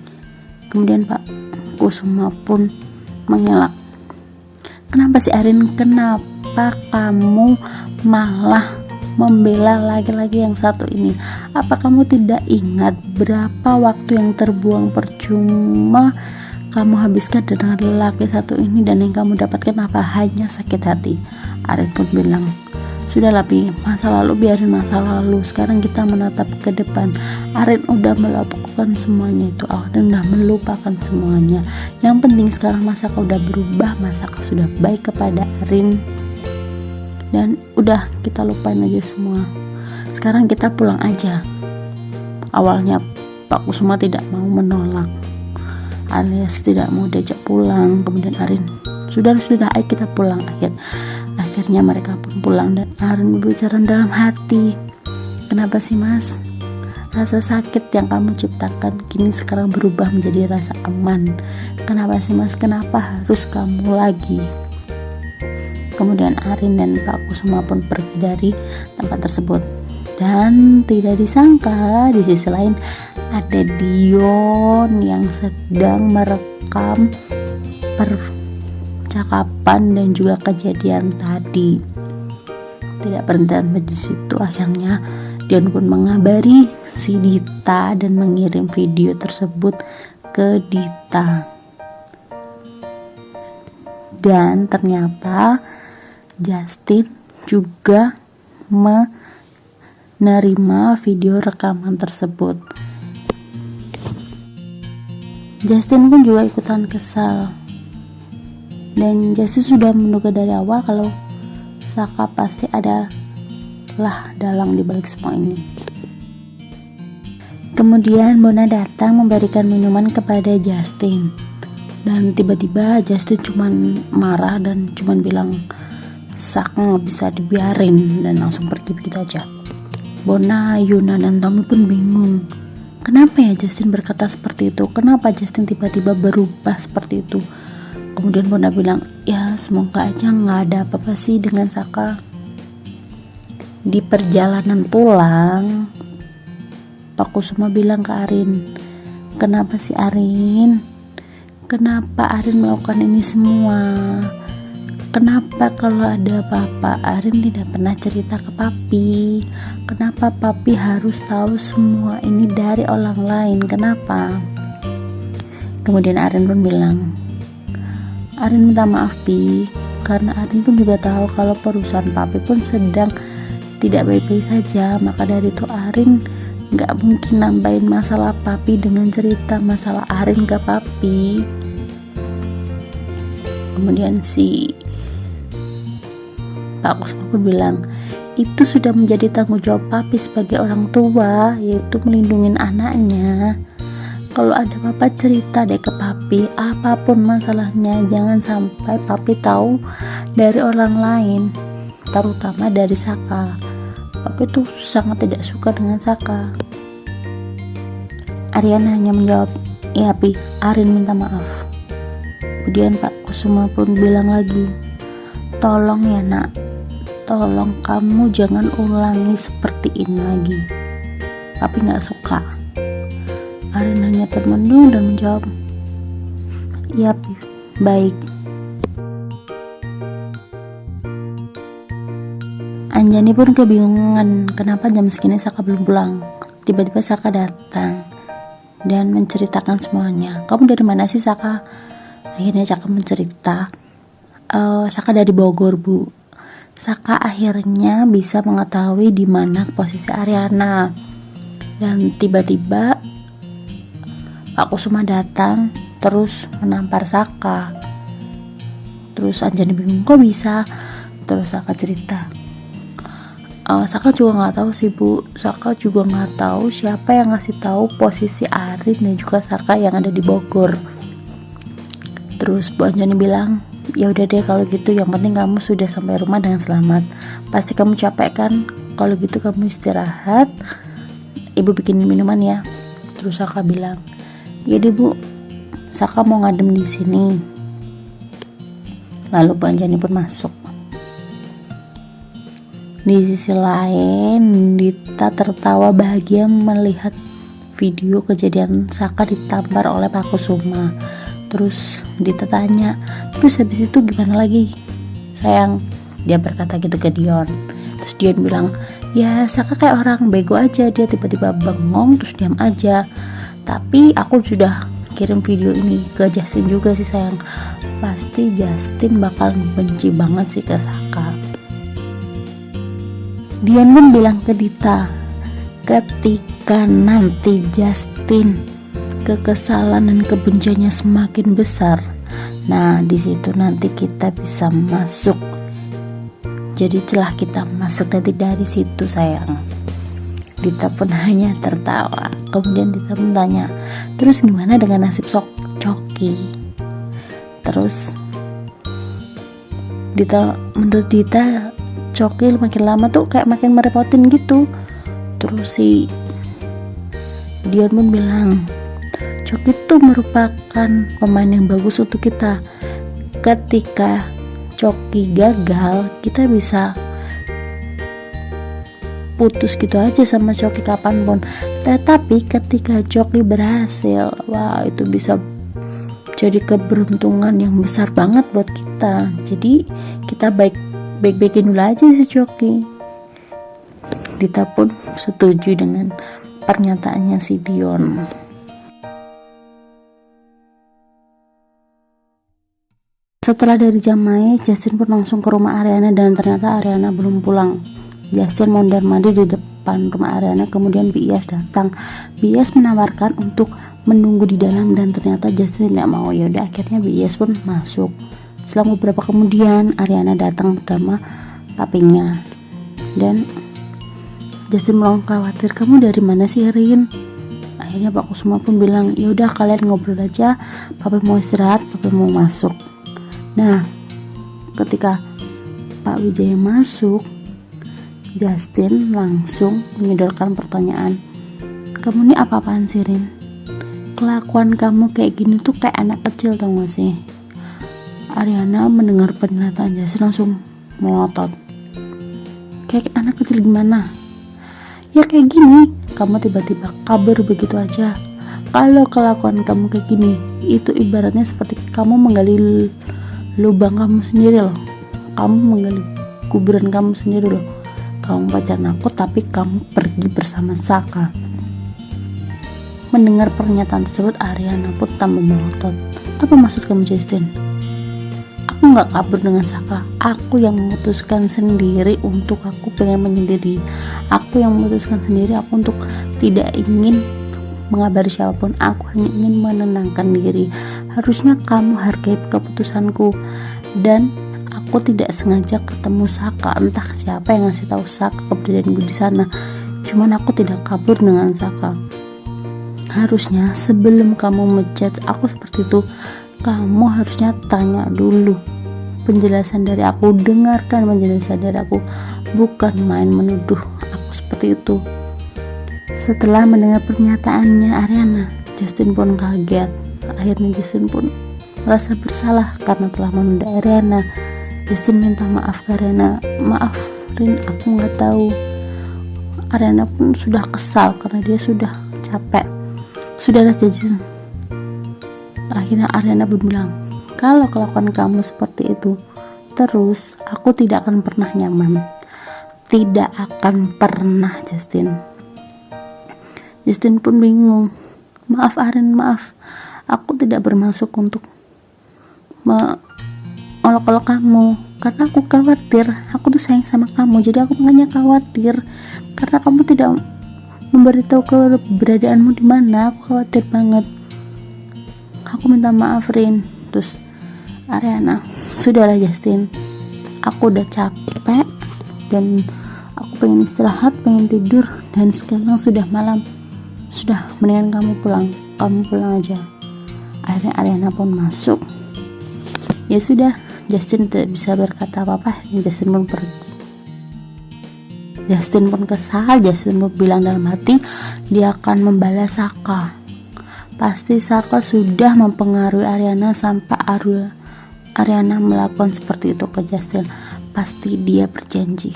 Kemudian Pak Kusuma pun mengelak. Kenapa sih Arin? Kenapa kamu malah membela laki-laki yang satu ini? Apa kamu tidak ingat berapa waktu yang terbuang percuma kamu habiskan dengan lelaki satu ini, dan yang kamu dapatkan apa? Hanya sakit hati. Arin pun bilang, sudahlah Pi, masa lalu biarin masa lalu, sekarang kita menatap ke depan. Arin udah melakukan semuanya itu, Arin udah melupakan semuanya. Yang penting sekarang Masaka udah berubah, Masaka sudah baik kepada Arin, dan udah kita lupain aja semua. Sekarang kita pulang aja. Awalnya Pak Kusuma tidak mau menolak, alias tidak mau diajak pulang. Kemudian Arin, sudah ayo kita pulang. Akhirnya mereka pun pulang, dan Arin berbicara dalam hati, kenapa sih Mas? Rasa sakit yang kamu ciptakan kini sekarang berubah menjadi rasa aman. Kenapa sih Mas? Kenapa harus kamu lagi? Kemudian Arin dan Pak Kusuma pun pergi dari tempat tersebut. Dan tidak disangka di sisi lain ada Dion yang sedang merekam percakapan dan juga kejadian tadi. Tidak berhenti sampai di situ, akhirnya Dion pun mengabari si Dita dan mengirim video tersebut ke Dita. Dan ternyata Justin juga menerima video rekaman tersebut. Justin pun juga ikutan kesal, dan Justin sudah menduga dari awal kalau Saka pasti adalah dalang dibalik semua ini. Kemudian Bona datang memberikan minuman kepada Justin, dan tiba-tiba Justin cuman marah dan cuman bilang Saka nggak bisa dibiarin, dan langsung pergi begitu aja. Bona, Yuna, dan Tommy pun bingung. Kenapa ya Justin berkata seperti itu? Kenapa Justin tiba-tiba berubah seperti itu? Kemudian Bona bilang, ya semoga aja nggak ada apa-apa sih dengan Saka. Di perjalanan pulang, Pak Kusuma bilang ke Arin, kenapa sih Arin? Kenapa Arin melakukan ini semua? Kenapa kalau ada apa-apa Arin tidak pernah cerita ke Papi? Kenapa Papi harus tahu semua ini dari orang lain? Kenapa? Kemudian Arin pun bilang, Arin minta maaf Pi, karena Arin pun juga tahu kalau perusahaan Papi pun sedang tidak baik-baik saja. Maka dari itu Arin gak mungkin nambahin masalah Papi dengan cerita masalah Arin ke Papi. Kemudian si Pak Kusuma pun bilang, itu sudah menjadi tanggung jawab Papi sebagai orang tua, yaitu melindungi anaknya. Kalau ada apa-apa cerita deh ke Papi, apapun masalahnya, jangan sampai Papi tahu dari orang lain, terutama dari Saka. Papi tuh sangat tidak suka dengan Saka. Aryan hanya menjawab, iya Pi, Arin minta maaf. Kemudian Pak Kusuma pun bilang lagi, tolong ya nak, tolong kamu jangan ulangi seperti ini lagi. Papi gak suka. Arin hanya termenung dan menjawab, iya Pi, baik. Anjani pun kebingungan kenapa jam segini Saka belum pulang. Tiba-tiba Saka datang dan menceritakan semuanya. Kamu dari mana sih Saka? Akhirnya Saka mencerita, Saka dari Bogor Bu. Saka akhirnya bisa mengetahui di mana posisi Ariana, dan tiba-tiba Pak Kusuma datang terus menampar Saka. Terus Anjani bingung kok bisa. Terus Saka cerita, Saka juga nggak tahu sih Bu, Saka juga nggak tahu siapa yang ngasih tahu posisi Arin dan juga Saka yang ada di Bogor. Terus Bu Anjani bilang, ya udah deh kalau gitu, yang penting kamu sudah sampai rumah dengan selamat. Pasti kamu capek kan? Kalau gitu kamu istirahat, Ibu bikinin minuman ya. Terus Saka bilang, ya deh Bu, Saka mau ngadem di sini. Lalu Bu Anjani pun masuk. Di sisi lain, Dita tertawa bahagia melihat video kejadian Saka ditampar oleh Pak Kusuma. Terus Dita tanya, terus habis itu gimana lagi sayang? Dia berkata gitu ke Dion. Terus Dion bilang, ya Saka kayak orang bego aja, dia tiba-tiba bengong terus diam aja. Tapi aku sudah kirim video ini ke Justin juga sih sayang. Pasti Justin bakal benci banget sih ke Saka. Dion pun bilang ke Dita, ketika nanti Justin kekesalan dan kebenciannya semakin besar, nah di situ nanti kita bisa masuk. Jadi celah kita masuk nanti dari situ sayang. Dita pun hanya tertawa. Kemudian Dita pun tanya, terus gimana dengan nasib Coki? Terus menurut Dita, Coki makin lama tuh kayak makin merepotin gitu. Terus si Dion pun bilang, Coki itu merupakan pemain yang bagus untuk kita. Ketika Coki gagal, kita bisa putus gitu aja sama Coki kapanpun. Tetapi ketika Coki berhasil, wah itu bisa jadi keberuntungan yang besar banget buat kita. Jadi kita baik-baikin dulu aja si Coki. Dita pun setuju dengan pernyataannya si Dion. Setelah dari Jamai, Justin pun langsung ke rumah Ariana dan ternyata Ariana belum pulang. Justin mondar-mandir di depan rumah Ariana, kemudian Bias datang. Bias menawarkan untuk menunggu di dalam dan ternyata Justin tidak mau. Ya udah akhirnya Bias pun masuk. Selang beberapa kemudian Ariana datang bersama papinya dan Justin mulai khawatir, kamu dari mana sih Rin? Akhirnya Pak Kusuma pun bilang, ya udah kalian ngobrol aja, papi mau istirahat, papi mau masuk. Nah, ketika Pak Wijaya masuk, Justin langsung menyodorkan pertanyaan, kamu ini apa-apaan sih Rin? Kelakuan kamu kayak gini tuh kayak anak kecil tau gak sih? Ariana mendengar pernyataan Justin langsung melotot. Kayak anak kecil gimana? Ya kayak gini, kamu tiba-tiba kabur begitu aja. Kalau kelakuan kamu kayak gini, itu ibaratnya seperti kamu menggali lubang kamu sendiri loh. Kamu menggali kuburan kamu sendiri loh. Kamu pacaran aku tapi kamu pergi bersama Saka. Mendengar pernyataan tersebut, Ariana pun tambah melotot. Apa maksud kamu Justin? Aku gak kabur dengan Saka. Aku yang memutuskan sendiri untuk aku pengen menyendiri. Aku yang memutuskan sendiri aku untuk tidak ingin mengabari siapapun. Aku hanya ingin menenangkan diri. Harusnya kamu hargai keputusanku. Dan aku tidak sengaja ketemu Saka. Entah siapa yang ngasih tahu Saka keberadaanku di sana. Cuman aku tidak kabur dengan Saka. Harusnya sebelum kamu ngechat aku seperti itu, kamu harusnya tanya dulu penjelasan dari aku, dengarkan penjelasan dari aku, bukan main menuduh aku seperti itu. Setelah mendengar pernyataannya Ariana, Justin pun kaget. Akhirnya Justin pun merasa bersalah karena telah menunda Ariana. Justin minta maaf ke Ariana, maaf Rin, aku nggak tahu. Ariana pun sudah kesal karena dia sudah capek. Sudahlah Justin. Akhirnya Ariana pun bilang, kalau kelakuan kamu seperti itu terus, aku tidak akan pernah nyaman. Tidak akan pernah Justin. Justin pun bingung. Maaf Arin, maaf. Aku tidak bermaksud untuk mengolok-olok kamu. karena aku khawatir. Aku tuh sayang sama kamu, jadi aku makanya khawatir karena kamu tidak memberitahu keberadaanmu di mana. Aku khawatir banget. Aku minta maaf, Rin. Terus Ariana, sudahlah Justin, aku udah capek dan aku pengen istirahat, pengen tidur, dan sekarang sudah malam. Sudah, mendingan kamu pulang aja. Akhirnya Ariana pun masuk. Ya sudah, Justin tidak bisa berkata apa-apa, Justin pun pergi. Justin pun kesal. Justin pun bilang dalam hati dia akan membalas Saka. Pasti Saka sudah mempengaruhi Ariana sampai Ariana melakukan seperti itu ke Justin. Pasti dia berjanji.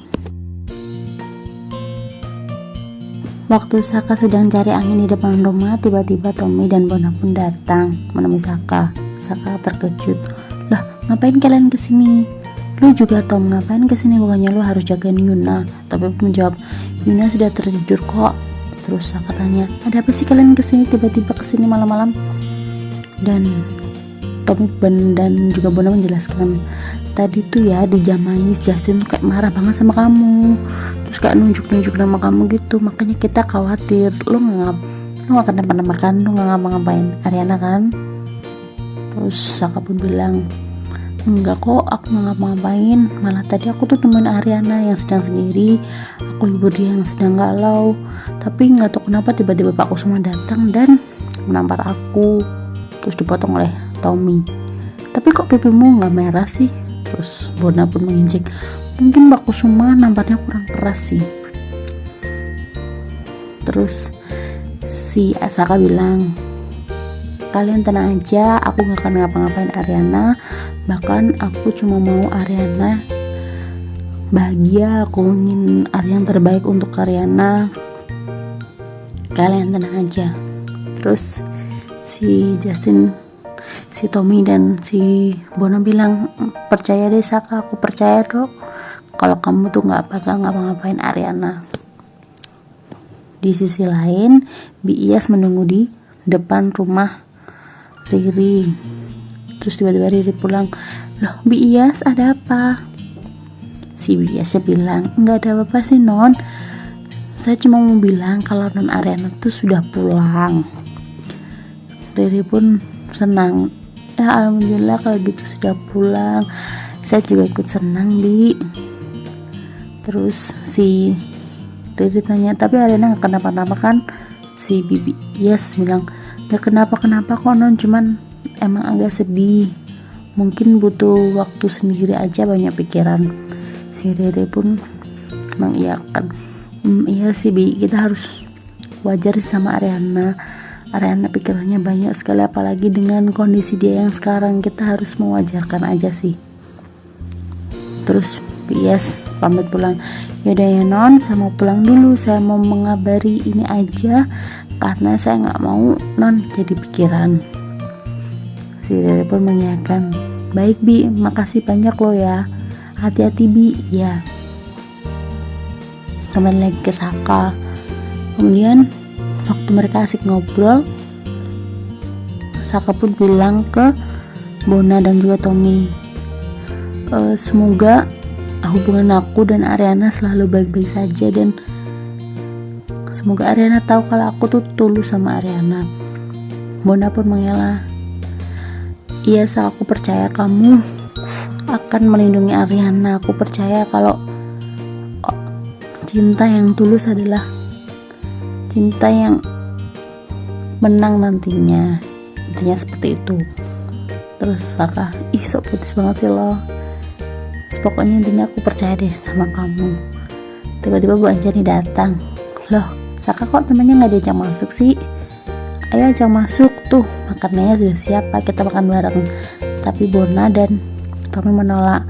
Waktu Saka sedang cari angin di depan rumah, tiba-tiba Tommy dan Bona pun datang menemui Saka. Saka terkejut. Lah, ngapain kalian kesini? Lu juga Tom, ngapain kesini? Bukannya lu harus jagain Yuna? Tommy pun menjawab, Yuna sudah tertidur kok. Terus Saka tanya, ada apa sih kalian kesini tiba-tiba kesini malam-malam? Dan Tommy dan juga Bona menjelaskan, tadi tuh ya di Jamais Justin tuh kayak marah banget sama kamu, terus kayak nunjuk nama kamu gitu, makanya kita khawatir lu gak kenapa-napa kan, lu gak ngapa-ngapain Ariana kan. Terus Saka pun bilang, enggak kok, aku gak ngapa-ngapain, malah tadi aku tuh temuin Ariana yang sedang sendiri, aku hibur dia yang sedang galau, tapi gak tahu kenapa tiba-tiba Pak Kusuma datang dan menampar aku. Terus dipotong oleh Tommy, tapi kok pipimu gak merah sih? Terus Bona pun menginjek, mungkin Pak Kusuma namparnya kurang keras sih. Terus si Saka bilang, kalian tenang aja, aku gak akan ngapa-ngapain Ariana, bahkan aku cuma mau Ariana bahagia, aku ingin yang terbaik untuk Ariana, kalian tenang aja. Terus si Justin, si Tommy dan si Bona bilang, percaya deh Saka, aku percaya dok kalau kamu tuh gak bakal ngapa-ngapain Ariana. Di sisi lain, Bias menunggu di depan rumah Riri. Terus tiba-tiba Riri pulang. Loh Bias, ada apa? Si Biasnya bilang, nggak ada apa-apa sih non, saya cuma mau bilang kalau non Ariana tuh sudah pulang. Riri pun senang, ya alhamdulillah kalau gitu sudah pulang, saya juga ikut senang Bi. Terus si Riri tanya, tapi Ariana nggak kenapa-napa kan? Si Bibi Yes bilang, nggak kenapa-kenapa kok non, cuman emang agak sedih, mungkin butuh waktu sendiri aja, banyak pikiran. Si Riri pun mengiyakan, iya sih Bi, kita harus wajar sama Ariana pikirannya banyak sekali, apalagi dengan kondisi dia yang sekarang, kita harus mewajarkan aja sih. Terus Yes pamit pulang, yaudah ya non, saya mau pulang dulu, saya mau mengabari ini aja karena saya nggak mau non jadi pikiran. Si Riri pun mengiyakan, baik Bi, makasih banyak lo ya, hati-hati Bi. Ya, kembali lagi ke Saka. Kemudian waktu mereka asik ngobrol, Saka pun bilang ke Bona dan juga Tommy, semoga hubungan aku dan Ariana selalu baik-baik saja, dan semoga Ariana tahu kalau aku tuh tulus sama Ariana. Bona pun mengelak, iya Saka, aku percaya kamu akan melindungi Ariana, aku percaya kalau cinta yang tulus adalah cinta yang menang nantinya, intinya seperti itu. Terus Saka, ih sok putus banget sih lo, pokoknya intinya aku percaya deh sama kamu. Tiba-tiba Bu Anjani datang, loh Saka kok temannya gak diajak masuk sih? Ayo ajak masuk, tuh makanannya sudah siap Pak, kita makan bareng. Tapi Bona dan Tommy menolak.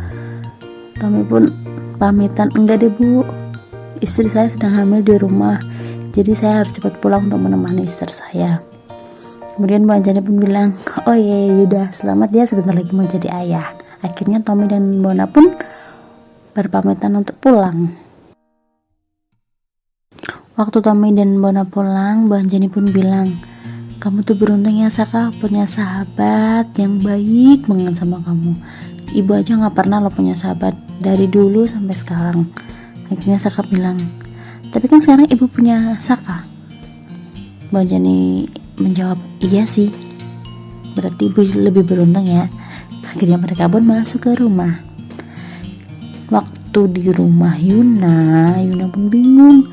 Tommy pun pamitan, enggak deh Bu, istri saya sedang hamil di rumah, jadi saya harus cepat pulang untuk menemani istri saya. Kemudian Bu Anjani pun bilang, oh iya yaudah, selamat ya, sebentar lagi mau jadi ayah. Akhirnya Tommy dan Bona pun berpamitan untuk pulang. Waktu Tommy dan Bona pulang, Bu Anjani pun bilang, kamu tuh beruntung ya Saka, punya sahabat yang baik banget sama kamu. Ibu aja gak pernah lo punya sahabat dari dulu sampai sekarang. Akhirnya Saka bilang, tapi kan sekarang ibu punya Saka. Bang Jani menjawab, iya sih, berarti ibu lebih beruntung ya. Akhirnya mereka pun masuk ke rumah. Waktu di rumah Yuna pun bingung.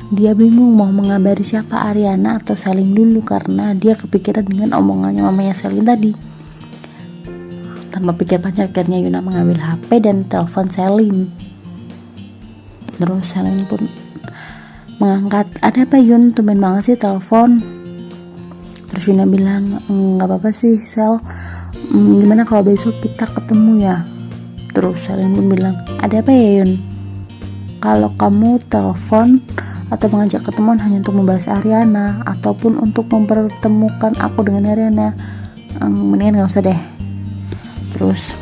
Dia bingung mau mengabari siapa, Ariana atau Selin dulu, karena dia kepikiran dengan omongannya mamanya Selin tadi. Tanpa pikir panjang akhirnya Yuna mengambil HP dan telepon Selin. Terus Selin pun mengangkat, ada apa Yun, tumben banget sih telepon. Terus Yuna bilang, nggak apa-apa sih Sel, gimana kalau besok kita ketemu ya. Terus Selin pun bilang, ada apa ya Yun, kalau kamu telepon atau mengajak ketemuan hanya untuk membahas Ariana ataupun untuk mempertemukan aku dengan Ariana, mendingan gak usah deh. Terus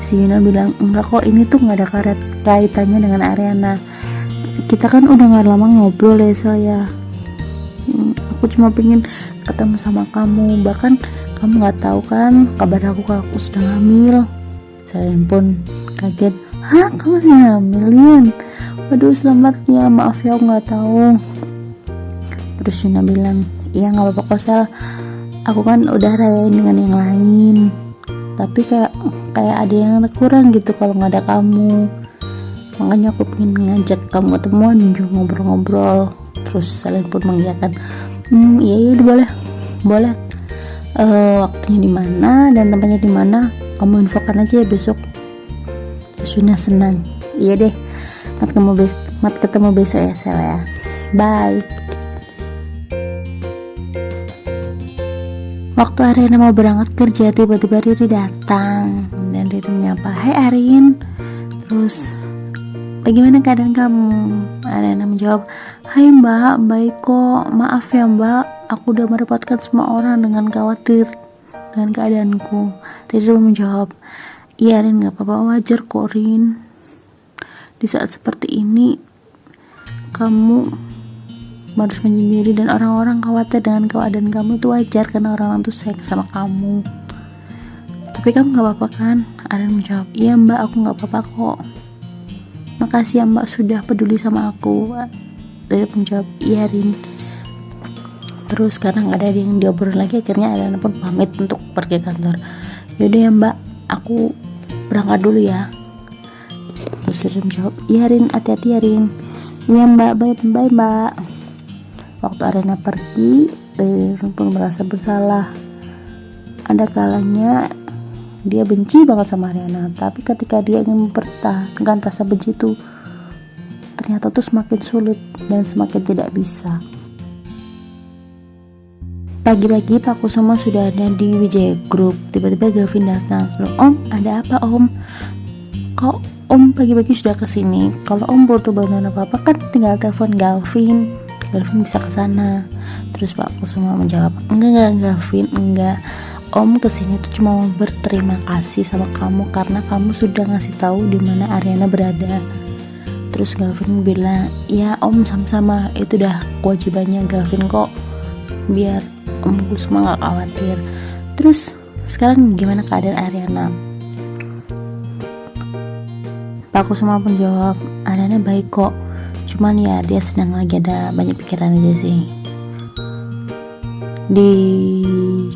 si Yuna bilang, enggak kok, ini tuh gak ada kaitannya dengan Ariana, kita kan udah gak lama ngobrol ya Sel ya. Aku cuma pengen ketemu sama kamu, bahkan kamu gak tahu kan kabar aku kalau aku sedang hamil. Selin pun kaget, hah kamu sedang hamil Yun? Waduh selamat ya, maaf ya aku gak tahu. Terus Yuna bilang, iya gak apa-apa kok Sel, aku kan udah rayain dengan yang lain, tapi kayak ada yang kurang gitu kalau nggak ada kamu, makanya aku pengen ngajak kamu ketemuan juga ngobrol-ngobrol. Terus Selin pun mengiyakan, iya boleh. Waktunya di mana dan tempatnya di mana kamu infokan aja ya besok. Terus senang, iya deh, mat ketemu besok ya Sel ya, bye. Waktu Ariana mau berangkat kerja, tiba-tiba Riri datang dan Riri menyapa, hai Arin, terus bagaimana keadaan kamu? Ariana menjawab, hai mbak, baik kok, maaf ya mbak, aku udah merepotkan semua orang dengan khawatir dengan keadaanku. Riri menjawab, iya Rin, gak apa-apa, wajar kok Rin, di saat seperti ini kamu harus menyendiri dan orang-orang khawatir dengan keadaan kamu, itu wajar karena orang-orang tuh sayang sama kamu. Tapi kamu gak apa-apa kan? Arin menjawab, iya mbak, aku gak apa-apa kok, makasih ya mbak sudah peduli sama aku. Arin menjawab, iya Rin. Terus sekarang ada yang diobrol lagi, akhirnya Arin pun pamit untuk pergi kantor. Yaudah ya mbak, aku berangkat dulu ya. Terus Arin menjawab, iya Rin, hati-hati ya Rin. Iya mbak, bye mbak. Waktu Ariana pergi, Rin pun merasa bersalah. Ada kalanya dia benci banget sama Ariana, tapi ketika dia ingin mempertahankan rasa benci itu, ternyata tuh semakin sulit dan semakin tidak bisa. Pagi-pagi Pak Kusuma sudah ada di Wijaya Group. Tiba-tiba Gavin datang. Loh om, ada apa om? Kok om pagi-pagi sudah kesini? Kalau om butuh bantuan apa-apa kan tinggal telepon Gavin bisa ke sana. Terus Pak Kusuma menjawab, enggak Gavin, enggak, om kesini tuh cuma mau berterima kasih sama kamu karena kamu sudah ngasih tahu di mana Ariana berada. Terus Gavin bilang, ya om sama-sama, itu udah kewajibannya Gavin kok, biar om Kusuma gak khawatir. Terus sekarang gimana keadaan Ariana? Pak Kusuma pun jawab, Ariana baik kok, cuman ya dia sedang lagi ada banyak pikiran aja sih. Di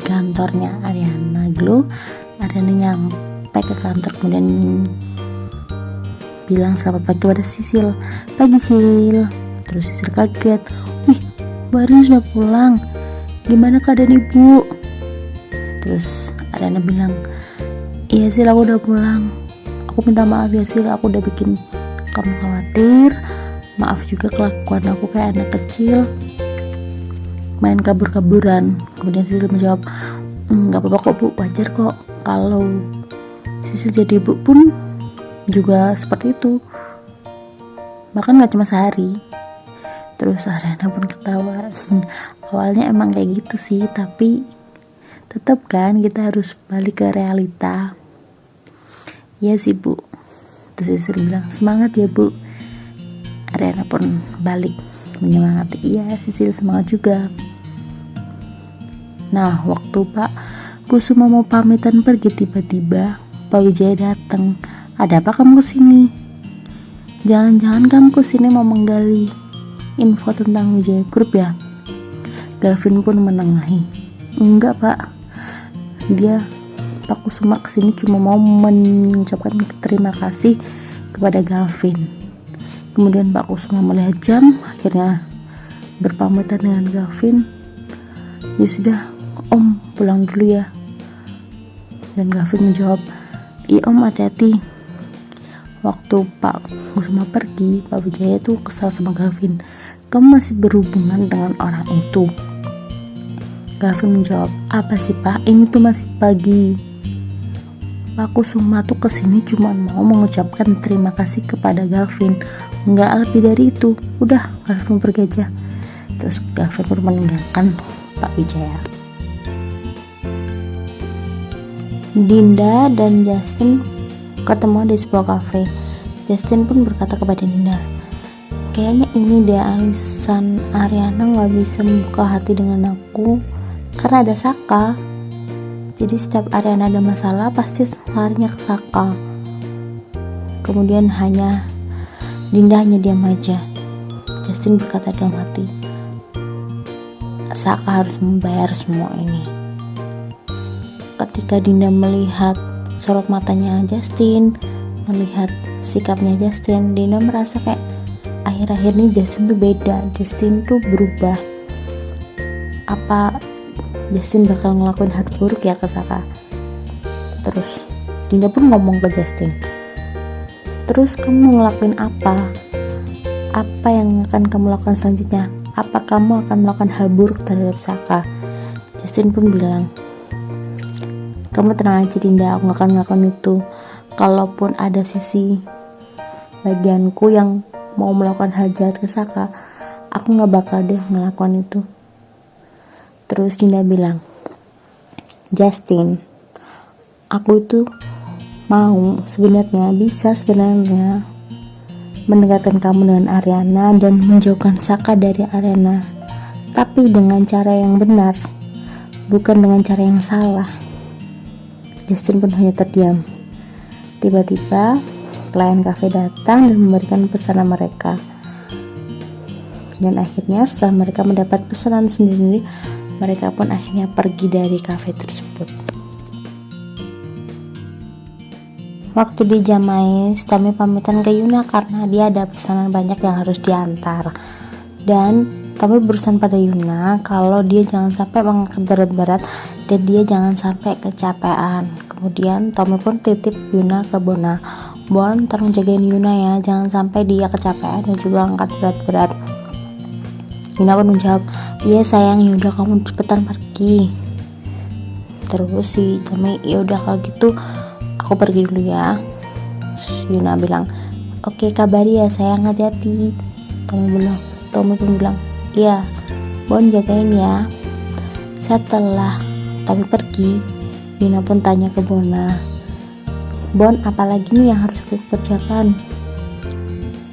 kantornya Ariana Glow, Ariana nyampe ke kantor kemudian bilang selamat pagi pada Sisil. Pagi Sil. Terus Sisil kaget, wih Mbak Arin sudah pulang, gimana keadaan ibu? Terus Ariana bilang, iya Sil, aku udah pulang, aku minta maaf ya Sil, aku udah bikin kamu khawatir, maaf juga kelakuan aku kayak anak kecil main kabur-kaburan. Kemudian Sisil menjawab, nggak apa-apa kok bu, wajar kok, kalau Sisil jadi ibu pun juga seperti itu, bahkan nggak cuma sehari. Terus Ariana pun ketawa. Awalnya emang kayak gitu sih, tapi tetap kan kita harus balik ke realita. Iya sih bu. Terus Sisil bilang, semangat ya bu. Ariana pun balik menyemangati, iya Sisil semangat juga. Nah waktu Pak Kusuma mau pamitan pergi, tiba-tiba Pak Wijaya datang. Ada apa kamu kesini? Jangan-jangan kamu kesini mau menggali info tentang Wijaya Group ya? Gavin pun menengahi. Enggak pak, Pak Kusuma kesini cuma mau mengucapkan terima kasih kepada Gavin. Kemudian Pak Kusuma melihat jam, akhirnya berpamitan dengan Gavin. Ya sudah, Om pulang dulu ya. Dan Gavin menjawab, iya Om, hati-hati. Waktu Pak Kusuma pergi, Pak Wijaya tuh kesal sama Gavin. Kamu masih berhubungan dengan orang itu? Gavin menjawab, apa sih Pak, ini tuh masih pagi. Pak Kusuma tuh kesini cuma mau mengucapkan terima kasih kepada Gavin, nggak lebih dari itu. Udah, Gavin pergi aja. Terus Gavin pun meninggalkan Pak Wijaya. Dinda dan Justin ketemu di sebuah kafe. Justin pun berkata kepada Dinda, kayaknya ini deh alasan Ariana gak bisa membuka hati dengan aku, karena ada Saka. Jadi setiap Ariana ada masalah pasti larinya ke Saka. Kemudian Dinda hanya diam aja. Justin berkata dalam hati, Saka harus membayar semua ini. Ketika Dinda melihat sorot matanya Justin, melihat sikapnya Justin, Dinda merasa kayak akhir-akhir ini Justin tuh beda. Justin tuh berubah. Apa Justin bakal ngelakuin hal buruk ya ke Saka? Terus Dinda pun ngomong ke Justin, terus kamu ngelakuin apa? Apa yang akan kamu lakukan selanjutnya? Apa kamu akan melakukan hal buruk terhadap Saka? Justin pun bilang, kamu tenang aja Dinda, aku gak akan melakukan itu. Kalaupun ada sisi bagianku yang mau melakukan hal jahat ke Saka, aku gak bakal deh melakukan itu. Terus Dinda bilang, Justin, aku itu mau sebenarnya mendekatkan kamu dengan Ariana dan menjauhkan Saka dari Ariana, tapi dengan cara yang benar, bukan dengan cara yang salah. Justin pun hanya terdiam. Tiba-tiba pelayan kafe datang dan memberikan pesanan mereka. Dan akhirnya setelah mereka mendapat pesanan sendiri, mereka pun akhirnya pergi dari kafe tersebut. Waktu di Jamais, Tommy pamitan ke Yuna karena dia ada pesanan banyak yang harus diantar. Dan Tommy berusaha pada Yuna kalau dia jangan sampai mengangkat berat-berat dan dia jangan sampai kecapean. Kemudian Tommy pun titip Yuna ke Bona. Bon, tolong jagain Yuna ya, jangan sampai dia kecapean dan juga angkat berat-berat. Yuna pun menjawab, iya sayang, yaudah kamu cepetan pergi. Terus si Tommy, yaudah kalau gitu aku pergi dulu ya. Yuna bilang, oke, kabari ya sayang, hati-hati. Tommy pun bilang, iya Bon, jagain ya. Setelah Tommy pergi, Yuna pun tanya ke Bona, Bon, apalagi nih yang harus aku kerjakan?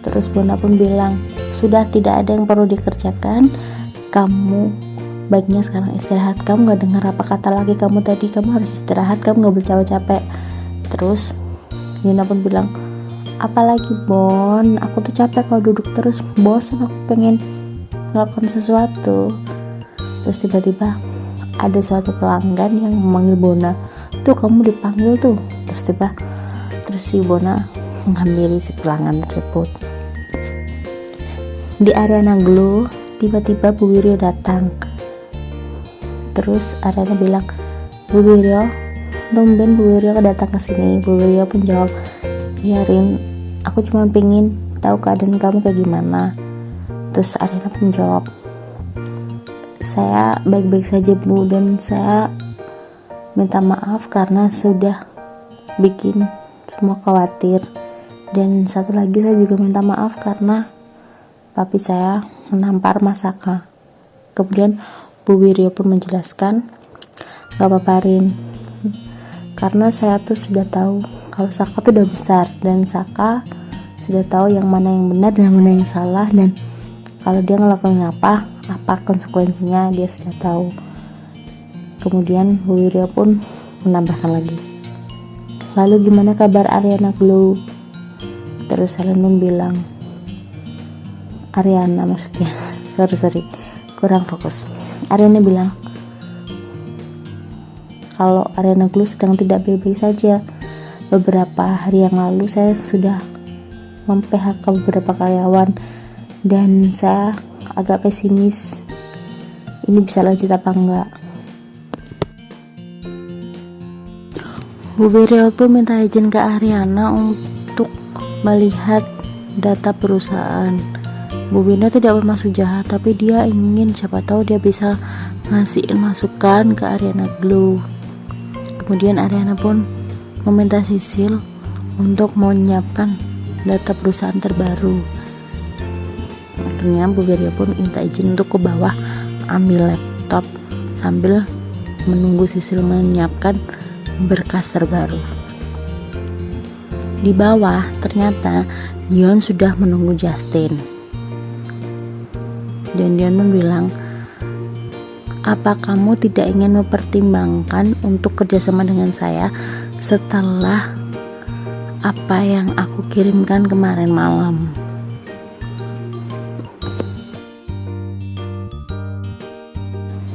Terus Bona pun bilang, sudah tidak ada yang perlu dikerjakan, kamu baiknya sekarang istirahat. Kamu gak dengar apa kata laki kamu tadi, kamu harus istirahat, kamu gak boleh capek-capek. Terus Yuna pun bilang, apalagi Bon, aku tuh capek kalau duduk terus, bosan, aku pengen melakukan sesuatu. Terus tiba-tiba ada suatu pelanggan yang memanggil Bona, tuh kamu dipanggil tuh. Terus si Bona menghampiri si pelanggan tersebut. Di Ariana Glow, tiba-tiba Bu Wiryo datang. Terus Ariana bilang, Bu Wiryo, tumben Bu Wiryo datang ke sini. Bu Wiryo pun jawab, ya Rin, aku cuma pengen tahu keadaan kamu kayak gimana. Terus Ariana pun jawab, saya baik-baik saja Bu, dan saya minta maaf karena sudah bikin semua khawatir. Dan satu lagi saya juga minta maaf karena papi saya menampar Mas Saka. Kemudian Bu Wiryo pun menjelaskan, gak apa-apa Rin, karena saya tuh sudah tahu kalau Saka tuh udah besar, dan Saka sudah tahu yang mana yang benar dan mana yang salah, dan kalau dia ngelakuin apa konsekuensinya dia sudah tahu. Kemudian Bu Wiryo pun menambahkan lagi, lalu gimana kabar Ariana Glow? Terus Selin pun bilang, Ariana maksudnya sorry kurang fokus. Ariana bilang kalau Ariana Glow sedang tidak baik-baik saja. Beberapa hari yang lalu saya sudah mem-PHK beberapa karyawan dan saya agak pesimis ini bisa lanjut apa enggak. Bu Wiryo pun minta izin ke Ariana untuk melihat data perusahaan. Bu Wiryo tidak bermaksud jahat, tapi dia ingin siapa tahu dia bisa ngasihin masukan ke Ariana Glow. Kemudian Ariana pun meminta Sisil untuk menyiapkan data perusahaan terbaru. Akhirnya Bu Wiryo pun minta izin untuk ke bawah ambil laptop sambil menunggu Sisil menyiapkan berkas terbaru. Di bawah ternyata Dion sudah menunggu Justin, dan Dion bilang, apa kamu tidak ingin mempertimbangkan untuk kerjasama dengan saya setelah apa yang aku kirimkan kemarin malam?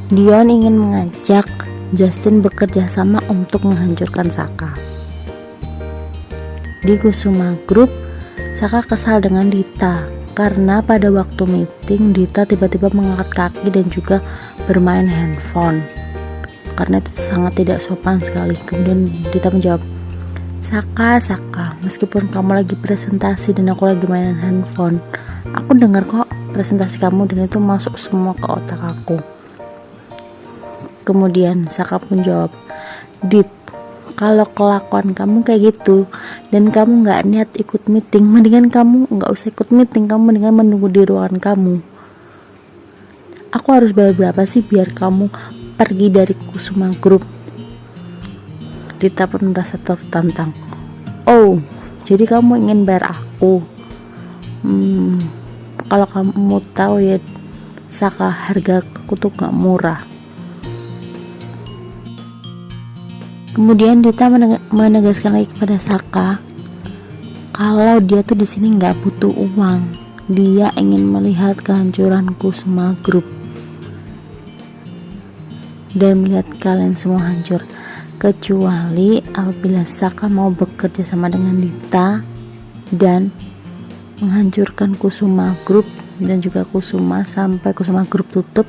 Dion ingin mengajak Justin bekerja sama untuk menghancurkan Saka. Di Kusuma Group, Saka kesal dengan Dita karena pada waktu meeting Dita tiba-tiba mengangkat kaki dan juga bermain handphone. Karena itu sangat tidak sopan sekali. Kemudian Dita menjawab, Saka, meskipun kamu lagi presentasi dan aku lagi mainan handphone, aku dengar kok presentasi kamu dan itu masuk semua ke otak aku. Kemudian Saka pun jawab, Dit, kalau kelakuan kamu kayak gitu dan kamu gak niat ikut meeting, mendingan kamu gak usah ikut meeting, kamu mendingan menunggu di ruangan kamu. Aku harus bayar berapa sih biar kamu pergi dari Kusuma Group? Dita pun merasa tertantang. Oh, jadi kamu ingin bayar aku? Kalau kamu tahu ya Saka, harga aku tuh gak murah. Kemudian Dita menegaskan lagi kepada Saka kalau dia tuh di sini nggak butuh uang, dia ingin melihat kehancuran Kusuma Group dan melihat kalian semua hancur, kecuali apabila Saka mau bekerja sama dengan Dita dan menghancurkan Kusuma Group dan juga Kusuma sampai Kusuma Group tutup.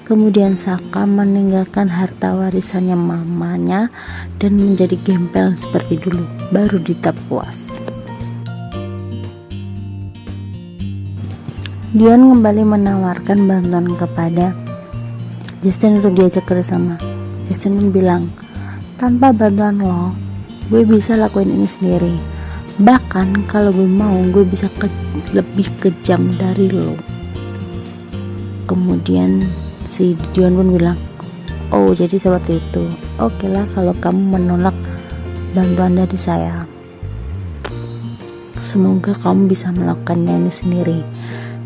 Kemudian Saka meninggalkan harta warisannya mamanya dan menjadi gembel seperti dulu, baru Dita puas. Dion kembali menawarkan bantuan kepada Justin untuk diajak kerjasama. Justin pun bilang, tanpa bantuan lo, gue bisa lakuin ini sendiri. Bahkan kalau gue mau, gue bisa lebih kejam dari lo. Kemudian si Dion pun bilang, oh jadi seperti itu. Oke lah kalau kamu menolak bantuan dari saya. Semoga kamu bisa melakukannya ini sendiri.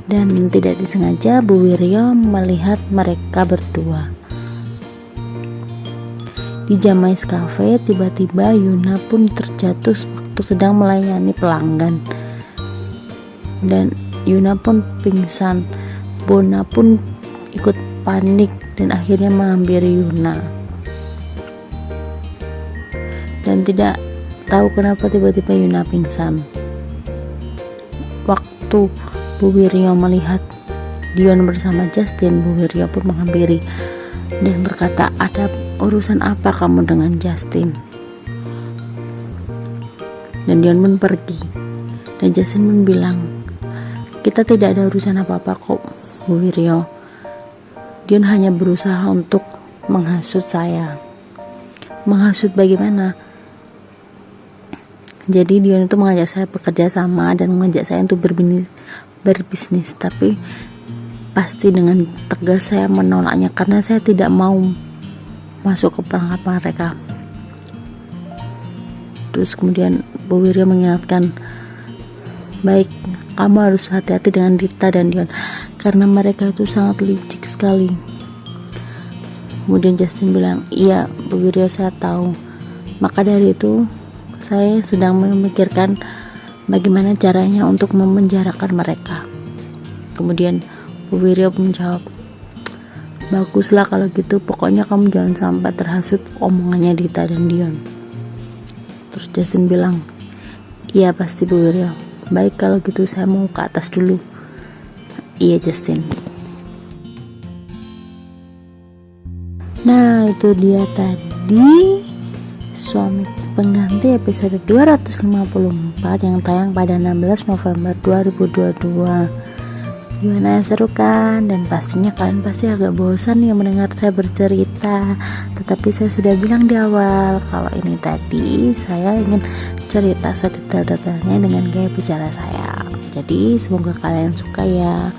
Dan tidak disengaja Bu Wiryo melihat mereka berdua di Jamais Cafe. Tiba-tiba Yuna pun terjatuh waktu sedang melayani pelanggan, dan Yuna pun pingsan. Bona pun ikut panik dan akhirnya menghampiri Yuna, dan tidak tahu kenapa tiba-tiba Yuna pingsan. Waktu Bu Wiryo melihat Dion bersama Justin, Bu Wiryo pun menghampiri dan berkata, ada urusan apa kamu dengan Justin? Dan Dion pun pergi, dan Justin pun bilang, kita tidak ada urusan apa-apa kok Bu Wiryo. Dion hanya berusaha untuk menghasut saya. Menghasut bagaimana? Jadi Dion itu mengajak saya bekerja sama dan mengajak saya untuk berbisnis, tapi pasti dengan tegas saya menolaknya karena saya tidak mau masuk ke perangkap mereka. Terus kemudian Bu Wiryo mengingatkan, baik, kamu harus hati-hati dengan Dita dan Dion karena mereka itu sangat licik sekali. Kemudian Justin bilang, iya Bu Wiryo saya tahu. Maka dari itu Saya sedang memikirkan bagaimana caranya untuk memenjarakan mereka. Kemudian Bu Wiryo menjawab, baguslah kalau gitu, pokoknya kamu jangan sampai terhasut omongannya Dita dan Dion. Terus Justin bilang, iya pasti Bu Wiryo. Baik kalau gitu saya mau ke atas dulu. Iya Justin. Nah itu dia tadi Suami Pengganti episode 254 yang tayang pada 16 November 2022. Gimana, seru kan? Dan pastinya kalian pasti agak bosan ya mendengar saya bercerita. Tetapi saya sudah bilang di awal kalau ini tadi saya ingin cerita sedetail-detailnya dengan gaya bicara saya. Jadi semoga kalian suka ya.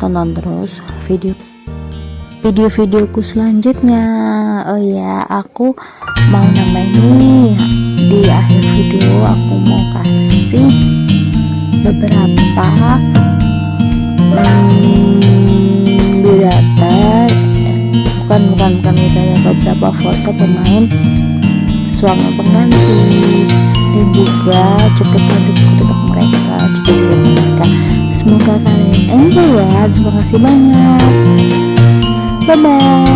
Tonton terus video-videoku selanjutnya. Oh ya, aku mau nambahin nih, di akhir video aku mau kasih beberapa biodata, bukan biodata, beberapa foto pemain Suami Pengganti dan juga cuplikan untuk mereka. Semoga kalian enjoy ya. Terima kasih banyak. Bye bye.